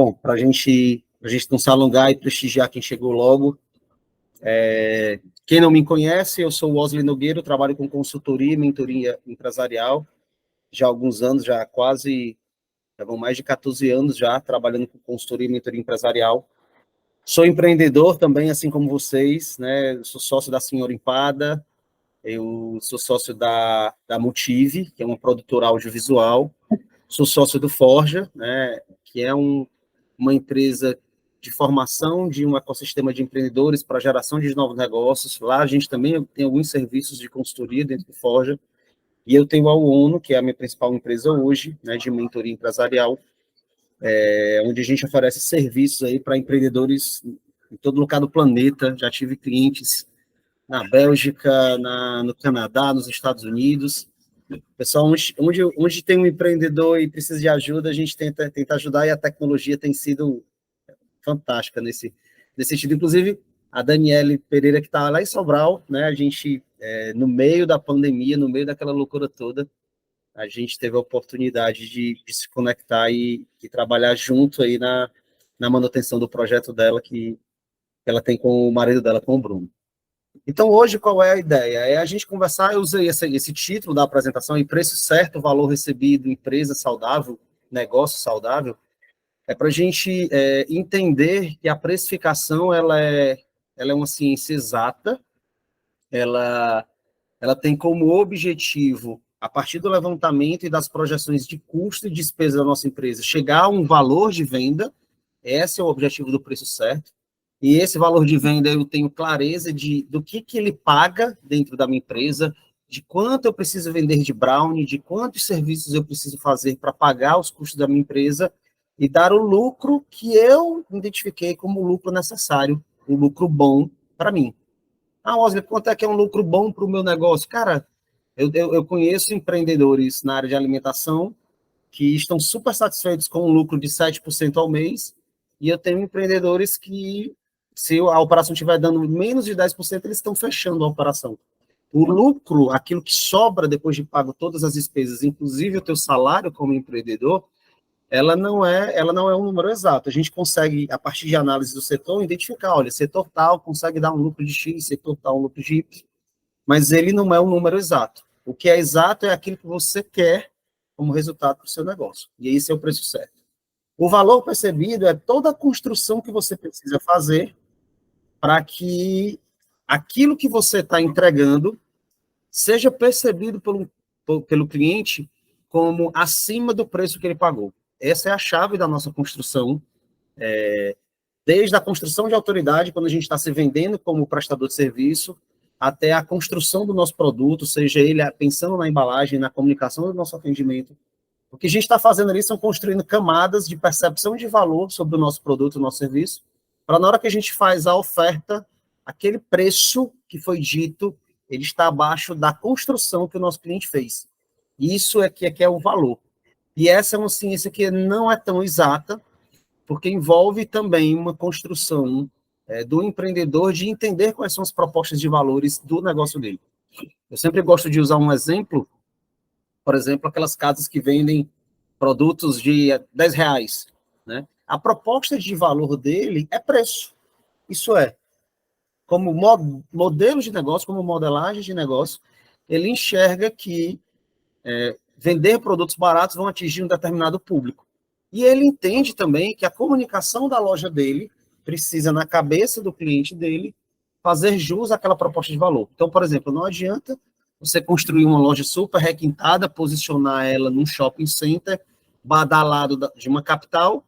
Bom, para a gente não se alongar e prestigiar quem chegou logo, quem não me conhece, eu sou o Osli Nogueira, eu trabalho com consultoria e mentoria empresarial já há alguns anos, já vão mais de 14 anos já trabalhando com consultoria e mentoria empresarial. Sou empreendedor também, assim como vocês, né? Eu sou sócio da Senhora Empada, eu sou sócio da Motive, que é uma produtora audiovisual, sou sócio do Forja, né? Que é uma empresa de formação de um ecossistema de empreendedores para geração de novos negócios. Lá a gente também tem alguns serviços de consultoria dentro do Forja. E eu tenho a UONO, que é a minha principal empresa hoje, né, de mentoria empresarial, onde a gente oferece serviços aí para empreendedores em todo lugar do planeta. Já tive clientes na Bélgica, no Canadá, nos Estados Unidos. Pessoal, onde tem um empreendedor e precisa de ajuda, a gente tenta ajudar, e a tecnologia tem sido fantástica nesse sentido. Inclusive, a Daniele Pereira, que está lá em Sobral, né, a gente, no meio da pandemia, no meio daquela loucura toda, a gente teve a oportunidade de se conectar e trabalhar junto aí na manutenção do projeto dela, que ela tem com o marido dela, com o Bruno. Então, hoje, qual é a ideia? É a gente conversar. Eu usei esse título da apresentação, em preço certo, valor recebido, empresa saudável, negócio saudável, para a gente entender que a precificação ela é uma ciência exata, ela tem como objetivo, a partir do levantamento e das projeções de custo e despesa da nossa empresa, chegar a um valor de venda. Esse é o objetivo do preço certo. E esse valor de venda eu tenho clareza do que ele paga dentro da minha empresa, de quanto eu preciso vender de brownie, de quantos serviços eu preciso fazer para pagar os custos da minha empresa e dar o lucro que eu identifiquei como o lucro necessário, um lucro bom para mim. Osli, quanto é que é um lucro bom para o meu negócio? Cara, eu conheço empreendedores na área de alimentação que estão super satisfeitos com um lucro de 7% ao mês, e eu tenho empreendedores que, se a operação estiver dando menos de 10%, eles estão fechando a operação. O lucro, aquilo que sobra depois de pago todas as despesas, inclusive o teu salário como empreendedor, ela não é um número exato. A gente consegue, a partir de análise do setor, identificar, olha, setor tal consegue dar um lucro de X, setor tal um lucro de Y, mas ele não é um número exato. O que é exato é aquilo que você quer como resultado para o seu negócio. E esse é o preço certo. O valor percebido é toda a construção que você precisa fazer para que aquilo que você está entregando seja percebido pelo cliente como acima do preço que ele pagou. Essa é a chave da nossa construção, desde a construção de autoridade, quando a gente está se vendendo como prestador de serviço, até a construção do nosso produto, seja ele pensando na embalagem, na comunicação do nosso atendimento. O que a gente está fazendo ali são construindo camadas de percepção de valor sobre o nosso produto, o nosso serviço, para na hora que a gente faz a oferta, aquele preço que foi dito, ele está abaixo da construção que o nosso cliente fez. Isso é que é o valor. E essa é uma ciência que não é tão exata, porque envolve também uma construção do empreendedor de entender quais são as propostas de valores do negócio dele. Eu sempre gosto de usar um exemplo, por exemplo, aquelas casas que vendem produtos de R$10, né? A proposta de valor dele é preço. Isso é, como modelo de negócio, como modelagem de negócio, ele enxerga que vender produtos baratos vão atingir um determinado público. E ele entende também que a comunicação da loja dele precisa, na cabeça do cliente dele, fazer jus àquela proposta de valor. Então, por exemplo, não adianta você construir uma loja super requintada, posicionar ela num shopping center, badalado de uma capital,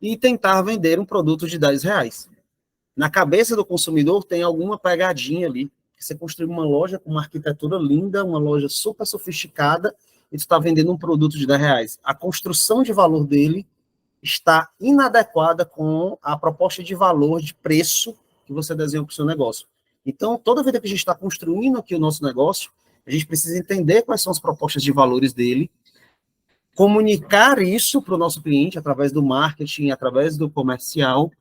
e tentar vender um produto de R$10. Na cabeça do consumidor tem alguma pegadinha ali. Você construiu uma loja com uma arquitetura linda, uma loja super sofisticada, e está vendendo um produto de R$10. A construção de valor dele está inadequada com a proposta de valor, de preço que você desenhou para o seu negócio. Então, toda vez que a gente está construindo aqui o nosso negócio, a gente precisa entender quais são as propostas de valores dele, comunicar isso para o nosso cliente através do marketing, através do comercial,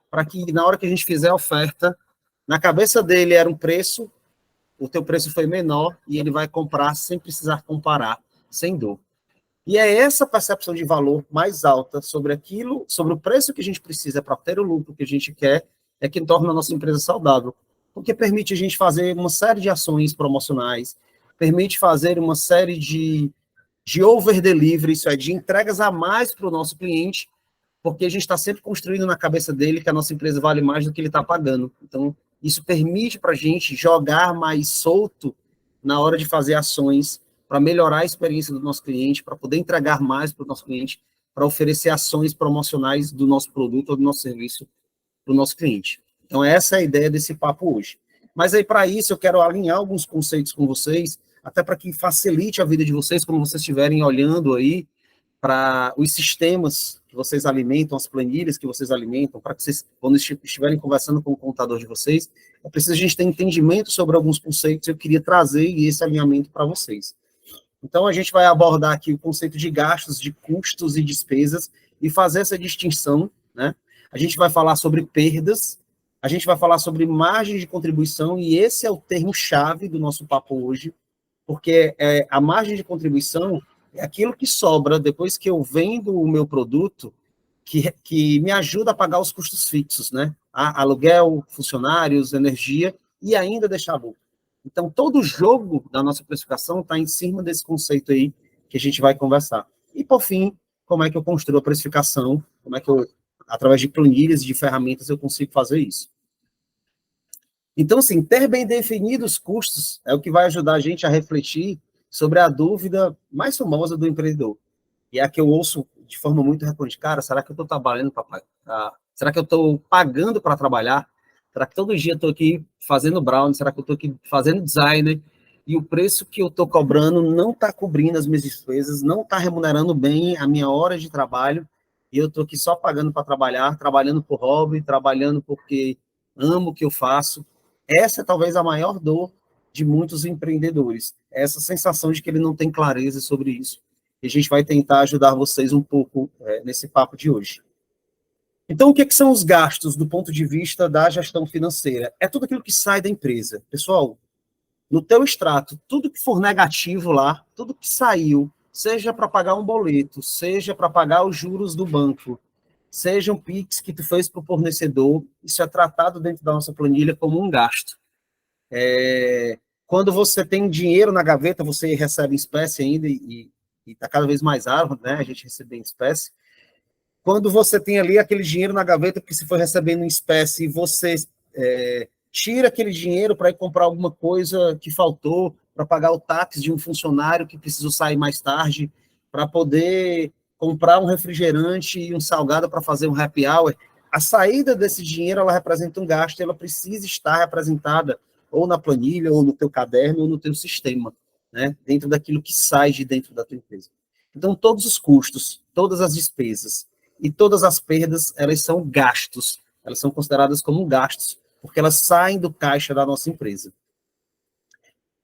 para que na hora que a gente fizer a oferta, na cabeça dele era um preço, o teu preço foi menor e ele vai comprar sem precisar comparar, sem dor. E é essa percepção de valor mais alta sobre aquilo, sobre o preço que a gente precisa para ter o lucro que a gente quer, é que torna a nossa empresa saudável. Porque permite a gente fazer uma série de ações promocionais, permite fazer uma série de over-delivery, isso é, de entregas a mais para o nosso cliente, porque a gente está sempre construindo na cabeça dele que a nossa empresa vale mais do que ele está pagando. Então, isso permite para a gente jogar mais solto na hora de fazer ações para melhorar a experiência do nosso cliente, para poder entregar mais para o nosso cliente, para oferecer ações promocionais do nosso produto ou do nosso serviço para o nosso cliente. Então, essa é a ideia desse papo hoje. Mas aí, para isso, eu quero alinhar alguns conceitos com vocês, até para que facilite a vida de vocês, quando vocês estiverem olhando aí para os sistemas que vocês alimentam, as planilhas que vocês alimentam, para que vocês, quando estiverem conversando com o contador de vocês, é preciso a gente ter entendimento sobre alguns conceitos, eu queria trazer esse alinhamento para vocês. Então, a gente vai abordar aqui o conceito de gastos, de custos e despesas, e fazer essa distinção, né? A gente vai falar sobre perdas, a gente vai falar sobre margem de contribuição, e esse é o termo-chave do nosso papo hoje, porque a margem de contribuição é aquilo que sobra depois que eu vendo o meu produto, que me ajuda a pagar os custos fixos, né? Aluguel, funcionários, energia, e ainda deixar lucro. Então, todo o jogo da nossa precificação está em cima desse conceito aí que a gente vai conversar. E, por fim, como é que eu construo a precificação, como é que eu, através de planilhas e de ferramentas, eu consigo fazer isso. Então, assim, ter bem definidos os custos é o que vai ajudar a gente a refletir sobre a dúvida mais famosa do empreendedor. E é a que eu ouço de forma muito recorrente. Cara, será que eu estou trabalhando para pagar? Será que eu estou pagando para trabalhar? Será que todo dia eu estou aqui fazendo brownie? Será que eu estou aqui fazendo designer? E o preço que eu estou cobrando não está cobrindo as minhas despesas, não está remunerando bem a minha hora de trabalho, e eu estou aqui só pagando para trabalhar, trabalhando por hobby, trabalhando porque amo o que eu faço. Essa é talvez a maior dor de muitos empreendedores, essa sensação de que ele não tem clareza sobre isso. E a gente vai tentar ajudar vocês um pouco nesse papo de hoje. Então, o que são os gastos do ponto de vista da gestão financeira? É tudo aquilo que sai da empresa. Pessoal, no teu extrato, tudo que for negativo lá, tudo que saiu, seja para pagar um boleto, seja para pagar os juros do banco, seja um Pix que tu fez para o fornecedor, isso é tratado dentro da nossa planilha como um gasto. Quando você tem dinheiro na gaveta, você recebe em espécie ainda, e está cada vez mais raro, né, a gente receber em espécie. Quando você tem ali aquele dinheiro na gaveta, que se for recebendo em espécie, você tira aquele dinheiro para ir comprar alguma coisa que faltou, para pagar o táxi de um funcionário que precisou sair mais tarde, para poder comprar um refrigerante e um salgado para fazer um happy hour. A saída desse dinheiro, ela representa um gasto, ela precisa estar representada ou na planilha, ou no teu caderno, ou no teu sistema, né? Dentro daquilo que sai de dentro da tua empresa. Então, todos os custos, todas as despesas e todas as perdas, elas são gastos, elas são consideradas como gastos, porque elas saem do caixa da nossa empresa.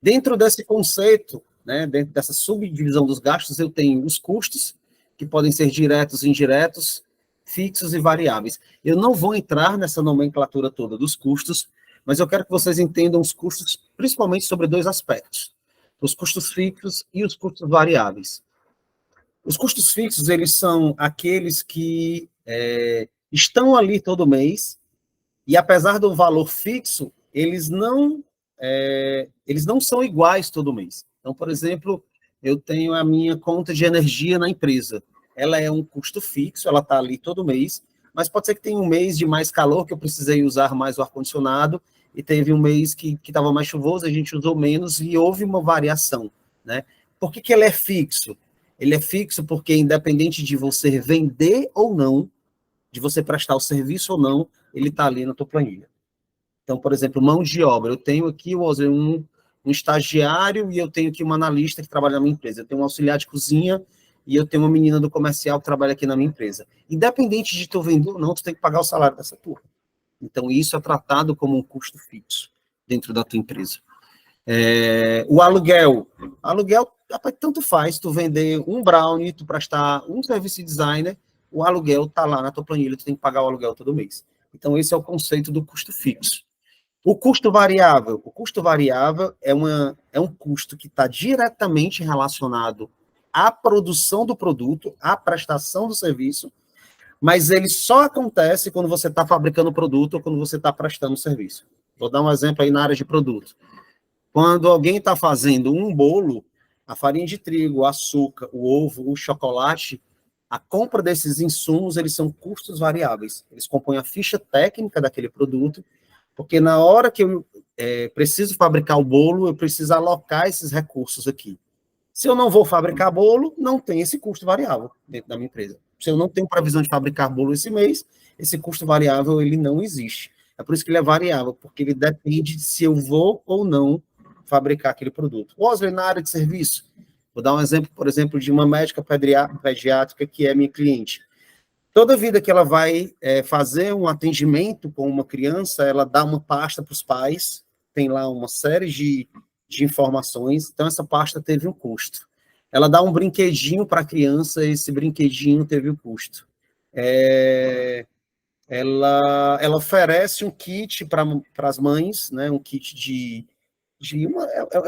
Dentro desse conceito, né, dentro dessa subdivisão dos gastos, eu tenho os custos, que podem ser diretos e indiretos, fixos e variáveis. Eu não vou entrar nessa nomenclatura toda dos custos, mas eu quero que vocês entendam os custos, principalmente sobre dois aspectos: os custos fixos e os custos variáveis. Os custos fixos, eles são aqueles que estão ali todo mês, e apesar do valor fixo, eles não são iguais todo mês. Então, por exemplo, eu tenho a minha conta de energia na empresa. Ela é um custo fixo, ela está ali todo mês, mas pode ser que tenha um mês de mais calor, que eu precisei usar mais o ar-condicionado, e teve um mês que estava mais chuvoso, a gente usou menos, e houve uma variação, né? Por que ele é fixo? Ele é fixo porque, independente de você vender ou não, de você prestar o serviço ou não, ele está ali na tua planilha. Então, por exemplo, mão de obra. Eu tenho aqui um estagiário e eu tenho aqui uma analista que trabalha na minha empresa. Eu tenho um auxiliar de cozinha e eu tenho uma menina do comercial que trabalha aqui na minha empresa. Independente de tu vender ou não, tu tem que pagar o salário dessa turma. Então, isso é tratado como um custo fixo dentro da tua empresa. O aluguel. Aluguel, tanto faz tu vender um brownie, tu prestar um serviço de designer, o aluguel está lá na tua planilha, tu tem que pagar o aluguel todo mês. Então, esse é o conceito do custo fixo. O custo variável é um custo que está diretamente relacionado a produção do produto, a prestação do serviço, mas ele só acontece quando você está fabricando o produto ou quando você está prestando o serviço. Vou dar um exemplo aí na área de produto. Quando alguém está fazendo um bolo, a farinha de trigo, o açúcar, o ovo, o chocolate, a compra desses insumos, eles são custos variáveis. Eles compõem a ficha técnica daquele produto, porque na hora que eu preciso fabricar o bolo, eu preciso alocar esses recursos aqui. Se eu não vou fabricar bolo, não tem esse custo variável dentro da minha empresa. Se eu não tenho previsão de fabricar bolo esse mês, esse custo variável ele não existe. É por isso que ele é variável, porque ele depende de se eu vou ou não fabricar aquele produto. Wesley, na área de serviço, vou dar um exemplo, por exemplo, de uma médica pediátrica que é minha cliente. Toda vida que ela vai fazer um atendimento com uma criança, ela dá uma pasta para os pais, tem lá uma série de informações, então essa pasta teve um custo. Ela dá um brinquedinho para a criança, esse brinquedinho teve um custo. Ela oferece um kit para as mães, né, um kit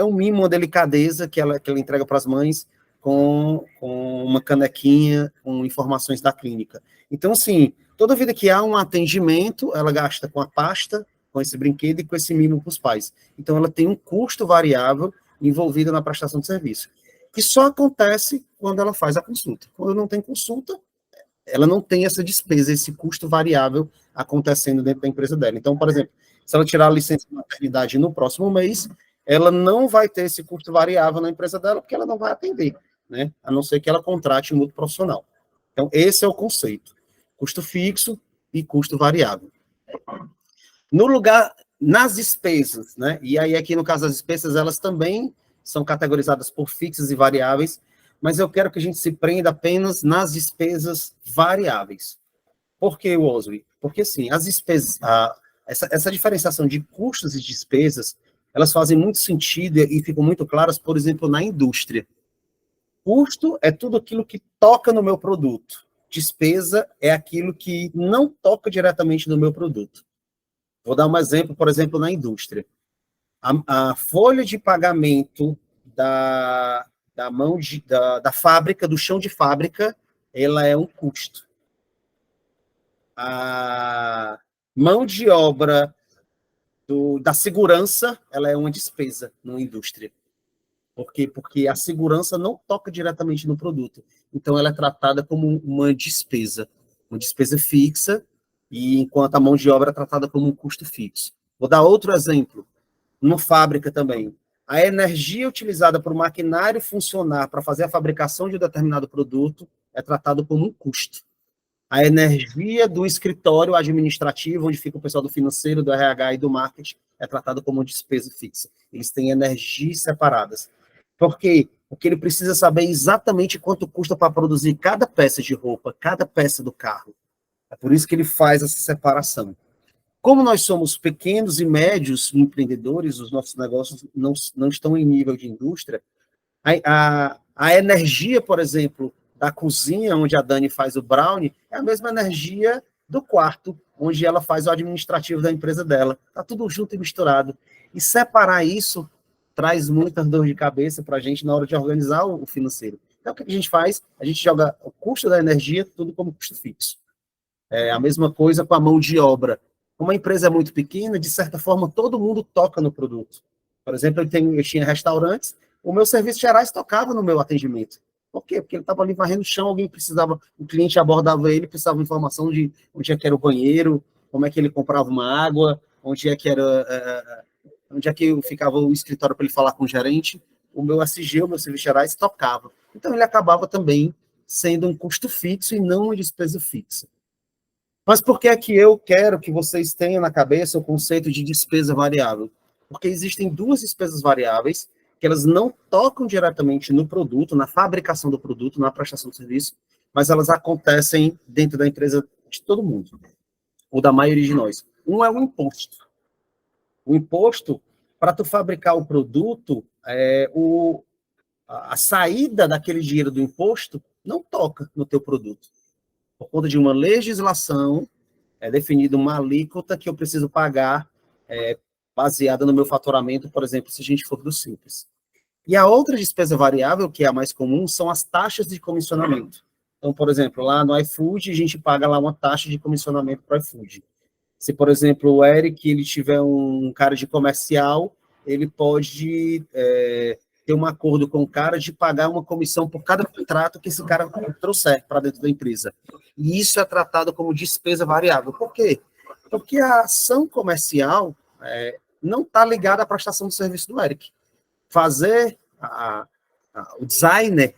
um mimo, uma delicadeza que ela entrega para as mães com uma canequinha com informações da clínica. Então, assim, toda vida que há um atendimento, ela gasta com a pasta, com esse brinquedo e com esse mimo para os pais. Então, ela tem um custo variável envolvido na prestação de serviço, que só acontece quando ela faz a consulta. Quando não tem consulta, ela não tem essa despesa, esse custo variável acontecendo dentro da empresa dela. Então, por exemplo, se ela tirar a licença de maternidade no próximo mês, ela não vai ter esse custo variável na empresa dela, porque ela não vai atender, né? A não ser que ela contrate um outro profissional. Então, esse é o conceito. Custo fixo e custo variável. No lugar, nas despesas, né? E aí, aqui no caso das despesas, elas também são categorizadas por fixas e variáveis, mas eu quero que a gente se prenda apenas nas despesas variáveis. Por que, Wesley? Porque, sim, as despesas, essa diferenciação de custos e despesas, elas fazem muito sentido e ficam muito claras, por exemplo, na indústria. Custo é tudo aquilo que toca no meu produto. Despesa é aquilo que não toca diretamente no meu produto. Vou dar um exemplo, por exemplo, na indústria. A folha de pagamento da fábrica, do chão de fábrica, ela é um custo. A mão de obra da segurança, ela é uma despesa numa indústria. Por quê? Porque a segurança não toca diretamente no produto. Então, ela é tratada como uma despesa fixa, e enquanto a mão de obra é tratada como um custo fixo. Vou dar outro exemplo. Numa fábrica também. A energia utilizada para o maquinário funcionar para fazer a fabricação de um determinado produto é tratado como um custo. A energia do escritório administrativo, onde fica o pessoal do financeiro, do RH e do marketing, é tratado como despesa fixa. Eles têm energias separadas. Por quê? Porque ele precisa saber exatamente quanto custa para produzir cada peça de roupa, cada peça do carro. É por isso que ele faz essa separação. Como nós somos pequenos e médios empreendedores, os nossos negócios não estão em nível de indústria, a energia, por exemplo, da cozinha, onde a Dani faz o brownie, é a mesma energia do quarto, onde ela faz o administrativo da empresa dela. Está tudo junto e misturado. E separar isso traz muita dor de cabeça para a gente na hora de organizar o financeiro. Então, o que a gente faz? A gente joga o custo da energia tudo como custo fixo. É a mesma coisa com a mão de obra. Como a empresa é muito pequena, de certa forma, todo mundo toca no produto. Por exemplo, eu tinha restaurantes, o meu serviço gerais tocava no meu atendimento. Por quê? Porque ele estava ali varrendo o chão, alguém precisava, o cliente abordava ele, precisava de informação de onde é que era o banheiro, como é que ele comprava uma água, onde é que ficava o escritório para ele falar com o gerente. O meu SG, o meu serviço gerais, tocava. Então, ele acabava também sendo um custo fixo e não uma despesa fixa. Mas por que é que eu quero que vocês tenham na cabeça o conceito de despesa variável? Porque existem duas despesas variáveis que elas não tocam diretamente no produto, na fabricação do produto, na prestação de serviço, mas elas acontecem dentro da empresa de todo mundo, ou da maioria de nós. Um é o imposto. O imposto, para tu fabricar o produto, a saída daquele dinheiro do imposto não toca no teu produto. Por conta de uma legislação, é definida uma alíquota que eu preciso pagar baseada no meu faturamento, por exemplo, se a gente for do Simples. E a outra despesa variável, que é a mais comum, são as taxas de comissionamento. Então, por exemplo, lá no iFood, a gente paga lá uma taxa de comissionamento para o iFood. Se, por exemplo, o Eric ele tiver um cara de comercial, ele pode ter um acordo com o cara de pagar uma comissão por cada contrato que esse cara trouxer para dentro da empresa. E isso é tratado como despesa variável. Por quê? Porque a ação comercial não está ligada à prestação do serviço do Eric. Fazer o designer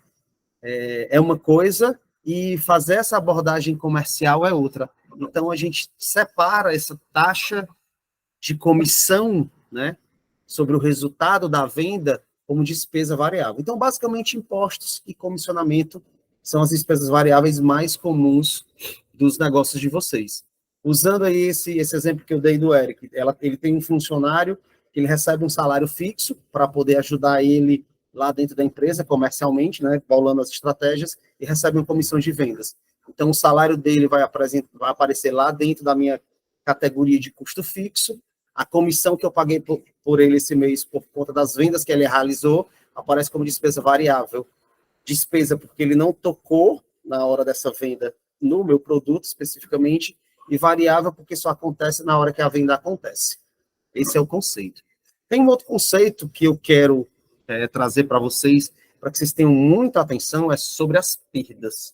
é uma coisa e fazer essa abordagem comercial é outra. Então, a gente separa essa taxa de comissão, né, sobre o resultado da venda como despesa variável. Então, basicamente, impostos e comissionamento são as despesas variáveis mais comuns dos negócios de vocês. Usando aí esse exemplo que eu dei do Eric, ele tem um funcionário que ele recebe um salário fixo para poder ajudar ele lá dentro da empresa, comercialmente, né, bolando as estratégias, e recebe uma comissão de vendas. Então, o salário dele vai aparecer lá dentro da minha categoria de custo fixo, a comissão que eu paguei por ele esse mês, por conta das vendas que ele realizou, aparece como despesa variável. Despesa porque ele não tocou na hora dessa venda no meu produto, especificamente, e variável porque só acontece na hora que a venda acontece. Esse é o conceito. Tem um outro conceito que eu quero trazer para vocês, para que vocês tenham muita atenção, é sobre as perdas.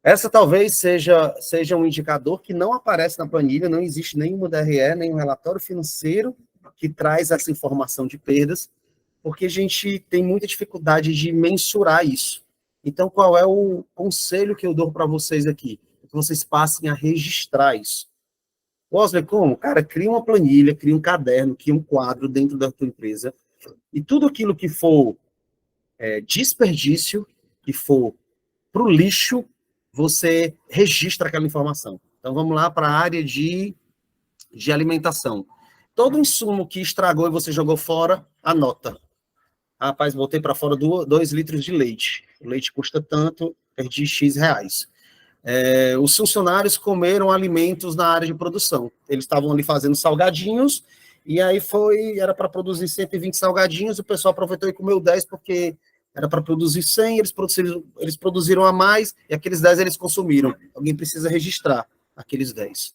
Essa talvez seja um indicador que não aparece na planilha, não existe nenhum DRE, nenhum relatório financeiro que traz essa informação de perdas, porque a gente tem muita dificuldade de mensurar isso. Então, qual é o conselho que eu dou para vocês aqui? Que vocês passem a registrar isso. Wesley, como? Cara, cria uma planilha, cria um caderno, cria um quadro dentro da tua empresa, e tudo aquilo que for desperdício, que for para o lixo, você registra aquela informação. Então, vamos lá para a área de alimentação. Todo insumo que estragou e você jogou fora, anota. Rapaz, botei para fora 2 litros de leite. O leite custa tanto, perdi X reais. Os funcionários comeram alimentos na área de produção. Eles estavam ali fazendo salgadinhos, e aí era para produzir 120 salgadinhos, o pessoal aproveitou e comeu 10 porque era para produzir 100, eles produziram a mais, e aqueles 10 eles consumiram. Alguém precisa registrar aqueles 10.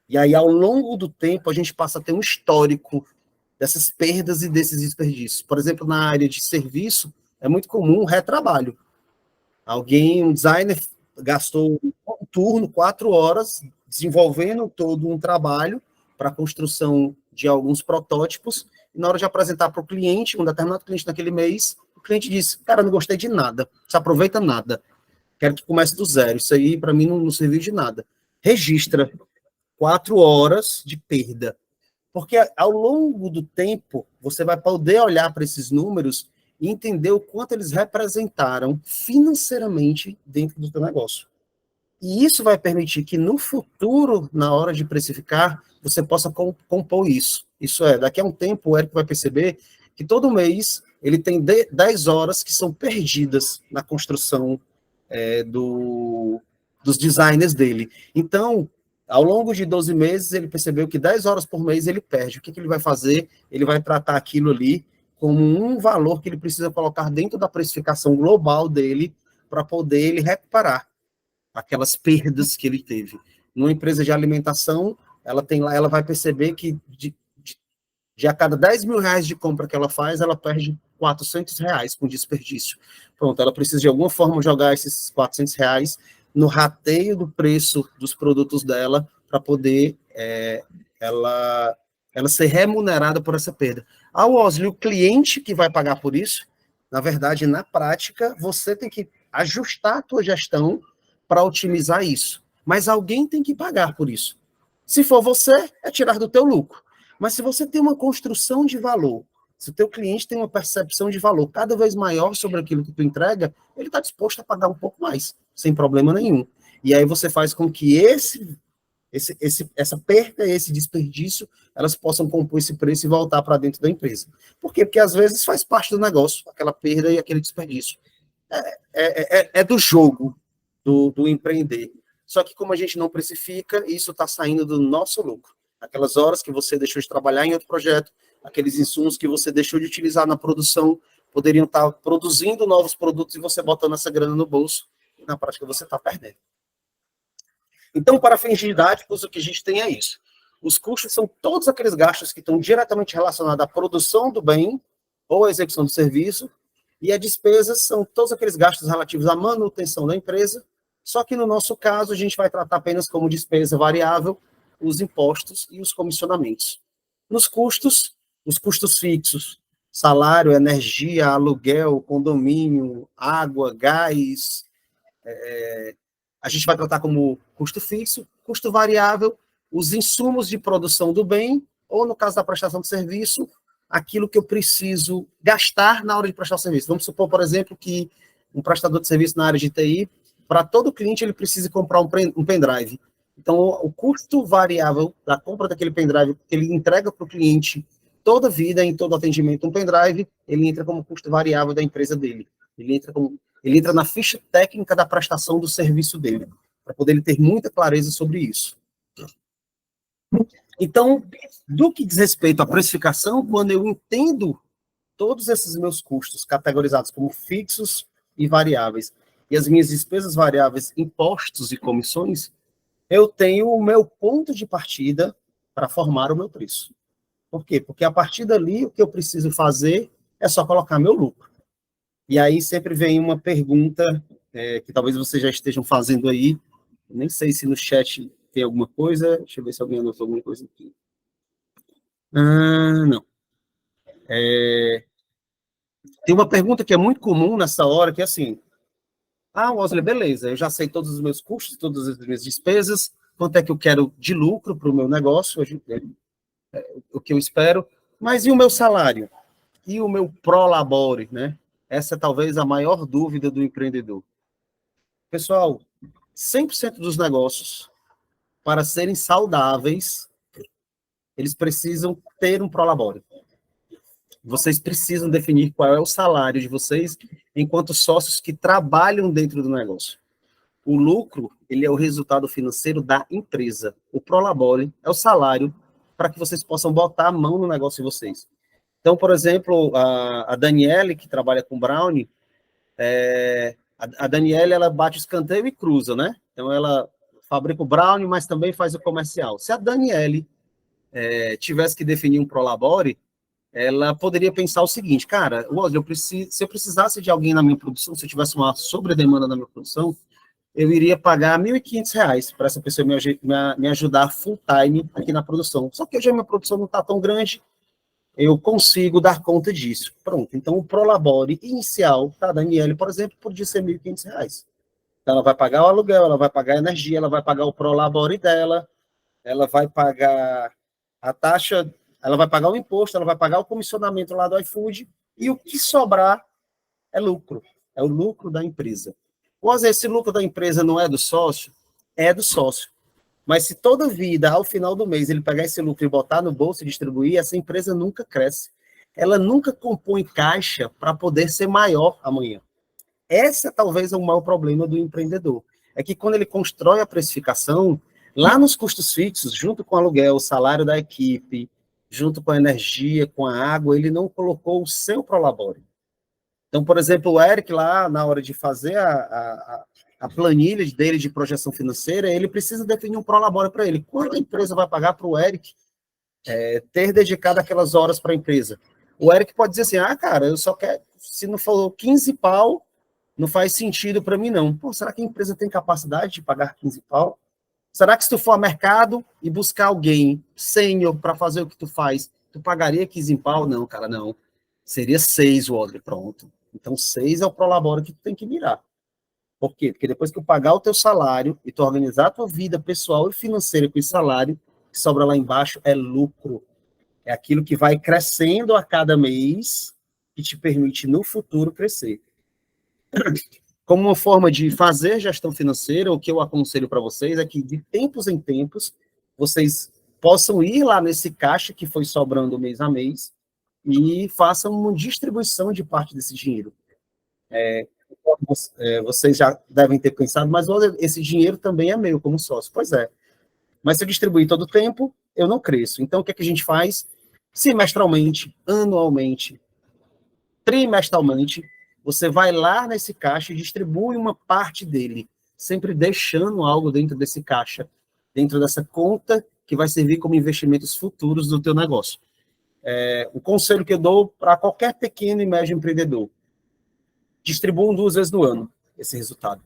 E aí, ao longo do tempo, a gente passa a ter um histórico dessas perdas e desses desperdícios. Por exemplo, na área de serviço, é muito comum o retrabalho. Um designer, gastou um turno, 4 horas, desenvolvendo todo um trabalho para a construção de alguns protótipos, e na hora de apresentar para o cliente, um determinado cliente naquele mês, o cliente disse, cara, não gostei de nada, não se aproveita nada, quero que comece do zero, isso aí para mim não serviu de nada. Registra 4 horas de perda, porque ao longo do tempo, você vai poder olhar para esses números e entender o quanto eles representaram financeiramente dentro do teu negócio. E isso vai permitir que no futuro, na hora de precificar, você possa compor isso. Isso daqui a um tempo o Eric vai perceber que todo mês ele tem 10 horas que são perdidas na construção dos designers dele. Então, ao longo de 12 meses, ele percebeu que 10 horas por mês ele perde. O que ele vai fazer? Ele vai tratar aquilo ali como um valor que ele precisa colocar dentro da precificação global dele para poder ele recuperar aquelas perdas que ele teve. Numa empresa de alimentação, ela vai perceber que de a cada 10 mil reais de compra que ela faz, ela perde 400 reais com desperdício. Pronto, ela precisa de alguma forma jogar esses 400 reais no rateio do preço dos produtos dela para poder ela ser remunerada por essa perda. Wesley, o cliente que vai pagar por isso, na verdade, na prática, você tem que ajustar a tua gestão para otimizar isso. Mas alguém tem que pagar por isso. Se for você, é tirar do teu lucro. Mas se você tem uma construção de valor, se o teu cliente tem uma percepção de valor cada vez maior sobre aquilo que tu entrega, ele está disposto a pagar um pouco mais, sem problema nenhum. E aí você faz com que essa perda, esse desperdício, elas possam compor esse preço e voltar para dentro da empresa. Por quê? Porque às vezes faz parte do negócio, aquela perda e aquele desperdício. É do jogo do empreender. Só que como a gente não precifica, isso está saindo do nosso lucro. Aquelas horas que você deixou de trabalhar em outro projeto, aqueles insumos que você deixou de utilizar na produção, poderiam estar produzindo novos produtos e você botando essa grana no bolso, e na prática você está perdendo. Então, para fins didáticos, o que a gente tem é isso. Os custos são todos aqueles gastos que estão diretamente relacionados à produção do bem ou à execução do serviço, e as despesas são todos aqueles gastos relativos à manutenção da empresa, só que no nosso caso a gente vai tratar apenas como despesa variável os impostos e os comissionamentos. Nos custos, os custos fixos, salário, energia, aluguel, condomínio, água, gás, a gente vai tratar como custo fixo, custo variável, os insumos de produção do bem, ou no caso da prestação de serviço, aquilo que eu preciso gastar na hora de prestar o serviço. Vamos supor, por exemplo, que um prestador de serviço na área de TI, para todo cliente ele precisa comprar um pendrive. Então, o custo variável da compra daquele pendrive que ele entrega para o cliente toda a vida, em todo atendimento, um pendrive, ele entra como custo variável da empresa dele. Ele entra na ficha técnica da prestação do serviço dele, para poder ele ter muita clareza sobre isso. Então, do que diz respeito à precificação, quando eu entendo todos esses meus custos categorizados como fixos e variáveis, e as minhas despesas variáveis, impostos e comissões, eu tenho o meu ponto de partida para formar o meu preço. Por quê? Porque a partir dali, o que eu preciso fazer é só colocar meu lucro. E aí sempre vem uma pergunta que talvez vocês já estejam fazendo aí, nem sei se no chat tem alguma coisa, deixa eu ver se alguém anotou alguma coisa aqui. Não. Tem uma pergunta que é muito comum nessa hora, que é assim, Wesley, beleza, eu já sei todos os meus custos, todas as minhas despesas, quanto é que eu quero de lucro para o meu negócio, o que eu espero, mas e o meu salário? E o meu prolabore, né? Essa é talvez a maior dúvida do empreendedor. Pessoal, 100% dos negócios, para serem saudáveis, eles precisam ter um prolabore. Vocês precisam definir qual é o salário de vocês enquanto sócios que trabalham dentro do negócio. O lucro, ele é o resultado financeiro da empresa. O prolabore é o salário para que vocês possam botar a mão no negócio de vocês. Então, por exemplo, a Daniele, que trabalha com Brownie, a Daniele, ela bate o escanteio e cruza, né? Então, ela fabrica o Brownie, mas também faz o comercial. Se a Daniele tivesse que definir um prolabore, ela poderia pensar o seguinte, cara, se eu precisasse de alguém na minha produção, se eu tivesse uma sobredemanda na minha produção, eu iria pagar R$ 1.500 para essa pessoa me ajudar full time aqui na produção. Só que hoje a minha produção não está tão grande, eu consigo dar conta disso. Pronto, então o prolabore inicial da Daniele, por exemplo, podia ser R$ 1.500. Então, ela vai pagar o aluguel, ela vai pagar a energia, ela vai pagar o prolabore dela, ela vai pagar a taxa, ela vai pagar o imposto, ela vai pagar o comissionamento lá do iFood, e o que sobrar é lucro, é o lucro da empresa. Ou esse lucro da empresa não é do sócio? É do sócio. Mas se toda vida, ao final do mês, ele pegar esse lucro e botar no bolso e distribuir, essa empresa nunca cresce. Ela nunca compõe caixa para poder ser maior amanhã. Esse é talvez o maior problema do empreendedor. É que quando ele constrói a precificação, lá nos custos fixos, junto com o aluguel, o salário da equipe, junto com a energia, com a água, ele não colocou o seu prolabore. Então, por exemplo, o Eric lá, na hora de fazer a planilha dele de projeção financeira, ele precisa definir um prolabore para ele. Quanto a empresa vai pagar para o Eric ter dedicado aquelas horas para a empresa? O Eric pode dizer assim, cara, eu só quero, se não for 15 pau, não faz sentido para mim, não. Pô, será que a empresa tem capacidade de pagar 15 pau? Será que se tu for ao mercado e buscar alguém sênior para fazer o que tu faz, tu pagaria 15 pau? Não, cara, não. Seria 6, Walter, pronto. Então, 6 é o prolabore que tu tem que mirar. Por quê? Porque depois que tu pagar o teu salário e tu organizar a tua vida pessoal e financeira com esse salário, que sobra lá embaixo é lucro. É aquilo que vai crescendo a cada mês e te permite, no futuro, crescer. Como uma forma de fazer gestão financeira, o que eu aconselho para vocês é que, de tempos em tempos, vocês possam ir lá nesse caixa que foi sobrando mês a mês e façam uma distribuição de parte desse dinheiro. Vocês já devem ter pensado, mas esse dinheiro também é meu como sócio. Pois é. Mas se eu distribuir todo o tempo, eu não cresço. Então, o que é que a gente faz? Semestralmente, anualmente, trimestralmente, você vai lá nesse caixa e distribui uma parte dele, sempre deixando algo dentro desse caixa, dentro dessa conta que vai servir como investimentos futuros do teu negócio. O conselho que eu dou para qualquer pequeno e médio empreendedor: distribuam 2 vezes no ano esse resultado,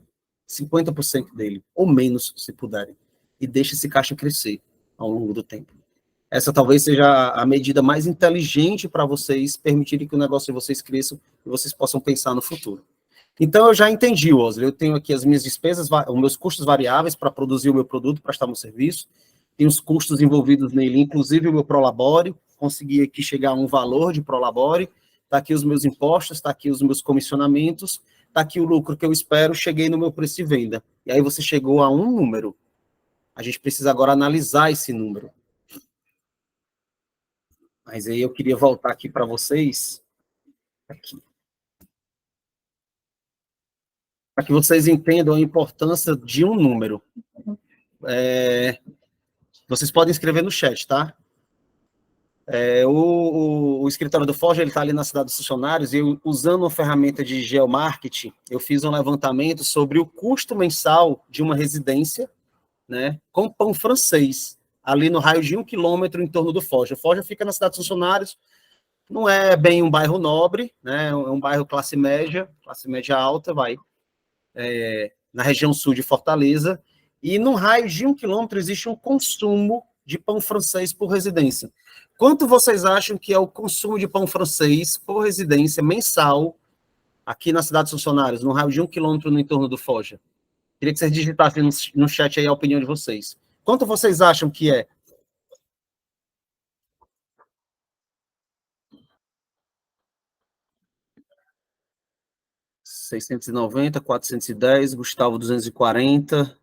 50% dele, ou menos, se puderem, e deixe esse caixa crescer ao longo do tempo. Essa talvez seja a medida mais inteligente para vocês permitirem que o negócio de vocês cresça e vocês possam pensar no futuro. Então, eu já entendi, Wesley. Eu tenho aqui as minhas despesas, os meus custos variáveis para produzir o meu produto, prestar meu serviço. Tem os custos envolvidos nele, inclusive o meu Prolabore. Consegui aqui chegar a um valor de Prolabore. Está aqui os meus impostos, está aqui os meus comissionamentos, está aqui o lucro que eu espero, cheguei no meu preço de venda. E aí você chegou a um número. A gente precisa agora analisar esse número. Mas aí eu queria voltar aqui para vocês, aqui, para que vocês entendam a importância de um número. Vocês podem escrever no chat, tá? O escritório do Forja, ele está ali na cidade dos funcionários, e eu, usando uma ferramenta de geomarketing, eu fiz um levantamento sobre o custo mensal de uma residência, né, com pão francês, ali no raio de 1 quilômetro em torno do Forja. O Forja fica na cidade dos funcionários, não é bem um bairro nobre, né, é um bairro classe média alta, na região sul de Fortaleza, e no raio de 1 quilômetro existe um consumo de pão francês por residência. Quanto vocês acham que é o consumo de pão francês por residência mensal aqui na cidade dos funcionários, no raio de 1 quilômetro no entorno do Forja? Queria que vocês digitassem no chat aí a opinião de vocês. Quanto vocês acham que é? R$ 690, 410, Gustavo 240.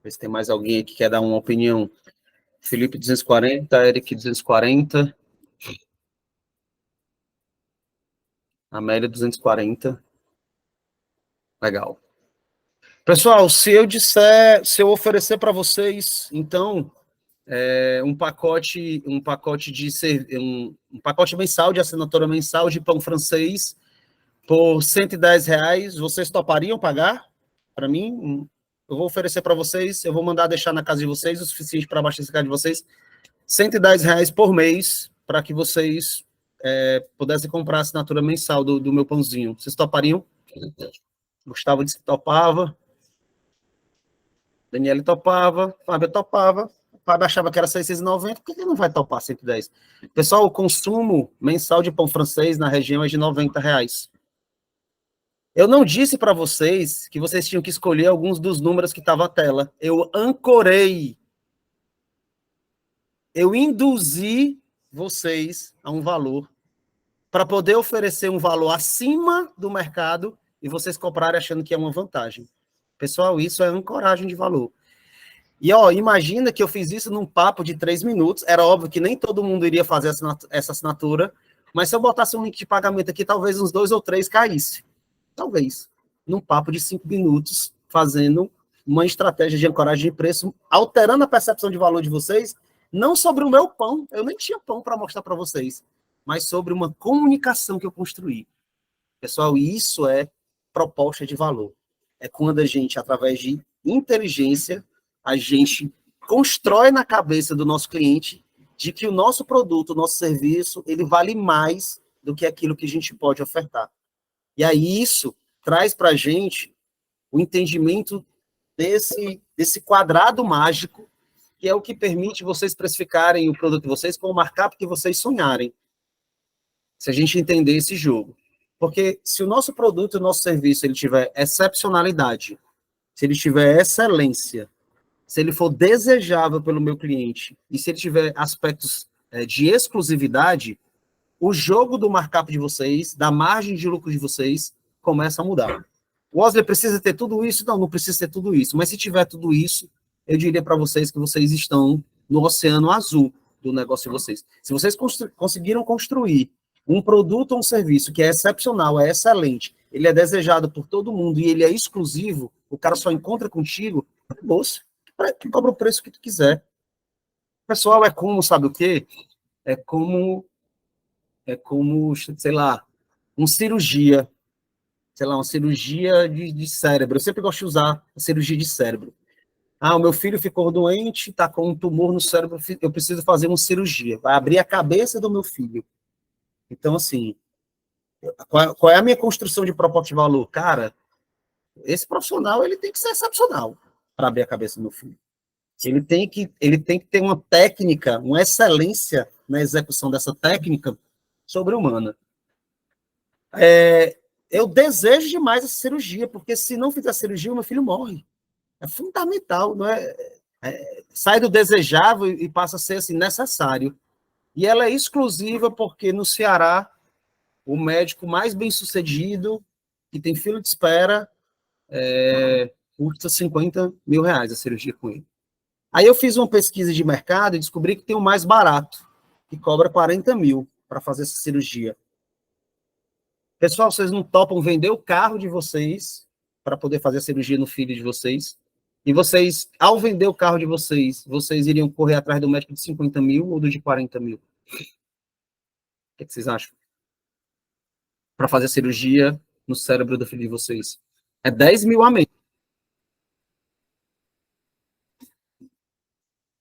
Ver se tem mais alguém aqui que quer dar uma opinião. Felipe 240, Eric 240. Amélia 240. Legal. Pessoal, se eu oferecer para vocês, então, um pacote mensal de assinatura mensal de pão francês por R$ 110, vocês topariam pagar para mim? Eu vou oferecer para vocês, eu vou mandar deixar na casa de vocês o suficiente para abastecer a casa de vocês, R$ 110 por mês, para que vocês pudessem comprar a assinatura mensal do meu pãozinho. Vocês topariam? Gustavo disse que topava. Daniele topava. Fábio topava. Fábio achava que era 690. Por que ele não vai topar 110? Pessoal, o consumo mensal de pão francês na região é de R$ 90. Eu não disse para vocês que vocês tinham que escolher alguns dos números que estavam na tela. Eu ancorei. Eu induzi vocês a um valor para poder oferecer um valor acima do mercado e vocês comprarem achando que é uma vantagem. Pessoal, isso é ancoragem de valor. E, imagina que eu fiz isso num papo de 3 minutos. Era óbvio que nem todo mundo iria fazer essa assinatura, mas se eu botasse um link de pagamento aqui, talvez uns 2 ou 3 caísse. Talvez. Num papo de 5 minutos, fazendo uma estratégia de ancoragem de preço, alterando a percepção de valor de vocês, não sobre o meu pão, eu nem tinha pão para mostrar para vocês, mas sobre uma comunicação que eu construí. Pessoal, isso é proposta de valor. É quando a gente, através de inteligência, a gente constrói na cabeça do nosso cliente de que o nosso produto, o nosso serviço, ele vale mais do que aquilo que a gente pode ofertar. E aí isso traz para a gente o entendimento desse quadrado mágico, que é o que permite vocês precificarem o produto de vocês com o markup que vocês sonharem. Se a gente entender esse jogo. Porque se o nosso produto e o nosso serviço ele tiver excepcionalidade, se ele tiver excelência, se ele for desejável pelo meu cliente, e se ele tiver aspectos de exclusividade, o jogo do markup de vocês, da margem de lucro de vocês, começa a mudar. O Wesley precisa ter tudo isso? Não, não precisa ter tudo isso. Mas se tiver tudo isso, eu diria para vocês que vocês estão no oceano azul do negócio de vocês. Se vocês conseguiram construir um produto ou um serviço que é excepcional, é excelente, ele é desejado por todo mundo e ele é exclusivo, o cara só encontra contigo, moço, cobra o preço que tu quiser. Pessoal, é como, sabe o quê? É como, sei lá, uma cirurgia, sei lá, uma cirurgia de cérebro. Eu sempre gosto de usar a cirurgia de cérebro. Ah, o meu filho ficou doente, está com um tumor no cérebro, eu preciso fazer uma cirurgia. Vai abrir a cabeça do meu filho. Então, assim, qual é a minha construção de proposta de valor? Cara, esse profissional ele tem que ser excepcional para abrir a cabeça do meu filho. Ele tem que ter uma técnica, uma excelência na execução dessa técnica sobre-humana. Eu desejo demais essa cirurgia, porque se não fizer a cirurgia, o meu filho morre. É fundamental, não é? Sai do desejável e passa a ser assim, necessário. E ela é exclusiva porque no Ceará, o médico mais bem-sucedido, que tem fila de espera, custa R$ 50.000 a cirurgia com ele. Aí eu fiz uma pesquisa de mercado e descobri que tem o mais barato, que cobra 40 mil para fazer essa cirurgia. Pessoal, vocês não topam vender o carro de vocês para poder fazer a cirurgia no filho de vocês? E vocês, ao vender o carro de vocês, vocês iriam correr atrás do médico de 50 mil ou do de 40 mil? O que vocês acham? Para fazer a cirurgia no cérebro do filho de vocês. É 10 mil a menos.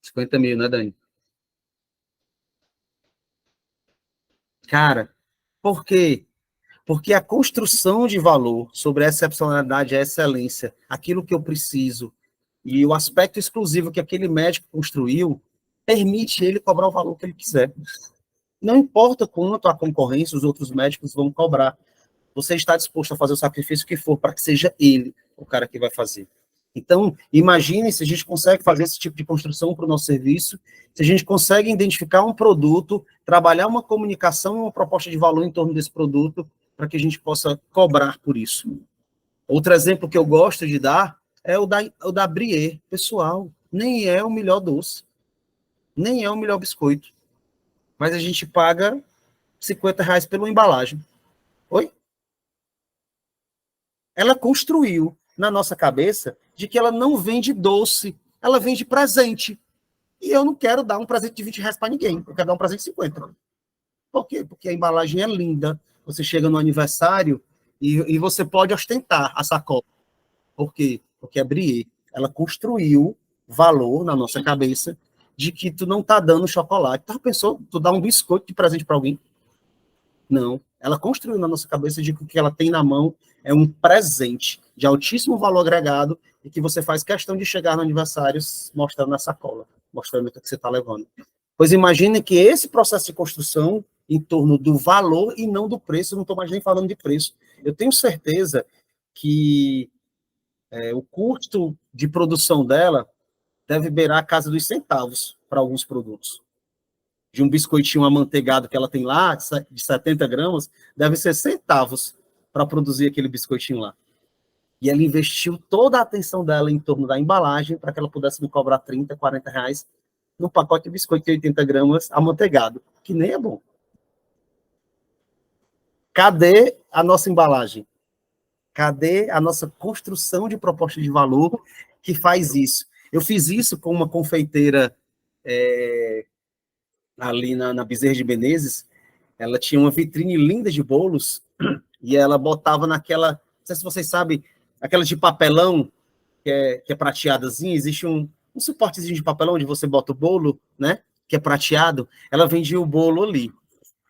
50 mil, né, Dani? Cara, por quê? Porque a construção de valor sobre a excepcionalidade e a excelência, aquilo que eu preciso, e o aspecto exclusivo que aquele médico construiu, permite ele cobrar o valor que ele quiser. Não importa quanto a concorrência os outros médicos vão cobrar. Você está disposto a fazer o sacrifício que for para que seja ele o cara que vai fazer. Então, imagine se a gente consegue fazer esse tipo de construção para o nosso serviço, se a gente consegue identificar um produto, trabalhar uma comunicação, uma proposta de valor em torno desse produto, para que a gente possa cobrar por isso. Outro exemplo que eu gosto de dar é o da Brie. Pessoal, nem é o melhor doce, nem é o melhor biscoito, mas a gente paga R$ 50 pela embalagem. Oi? Ela construiu na nossa cabeça de que ela não vende doce, ela vende presente. E eu não quero dar um presente de R$ 20 para ninguém, eu quero dar um presente de 50. Por quê? Porque a embalagem é linda, você chega no aniversário e você pode ostentar a sacola. Por quê? Porque a Brie, ela construiu valor na nossa cabeça de que tu não tá dando chocolate. Tu pensou, tu dá um biscoito de presente para alguém? Não. Ela construiu na nossa cabeça de que o que ela tem na mão é um presente de altíssimo valor agregado e que você faz questão de chegar no aniversário mostrando a sacola, mostrando o que você está levando. Pois imagine que esse processo de construção em torno do valor e não do preço, eu não estou mais nem falando de preço. Eu tenho certeza que o custo de produção dela deve beirar a casa dos centavos para alguns produtos. De um biscoitinho amanteigado que ela tem lá, de 70 gramas, deve ser centavos para produzir aquele biscoitinho lá. E ela investiu toda a atenção dela em torno da embalagem para que ela pudesse me cobrar 30, 40 reais num pacote de biscoito de 80 gramas amanteigado, que nem é bom. Cadê a nossa embalagem? Cadê a nossa construção de proposta de valor que faz isso? Eu fiz isso com uma confeiteira ali na Bezerra de Menezes. Ela tinha uma vitrine linda de bolos e ela botava naquela, não sei se vocês sabem, aquela de papelão que é prateadazinha, existe um suportezinho de papelão onde você bota o bolo, né, que é prateado. Ela vendia o bolo ali.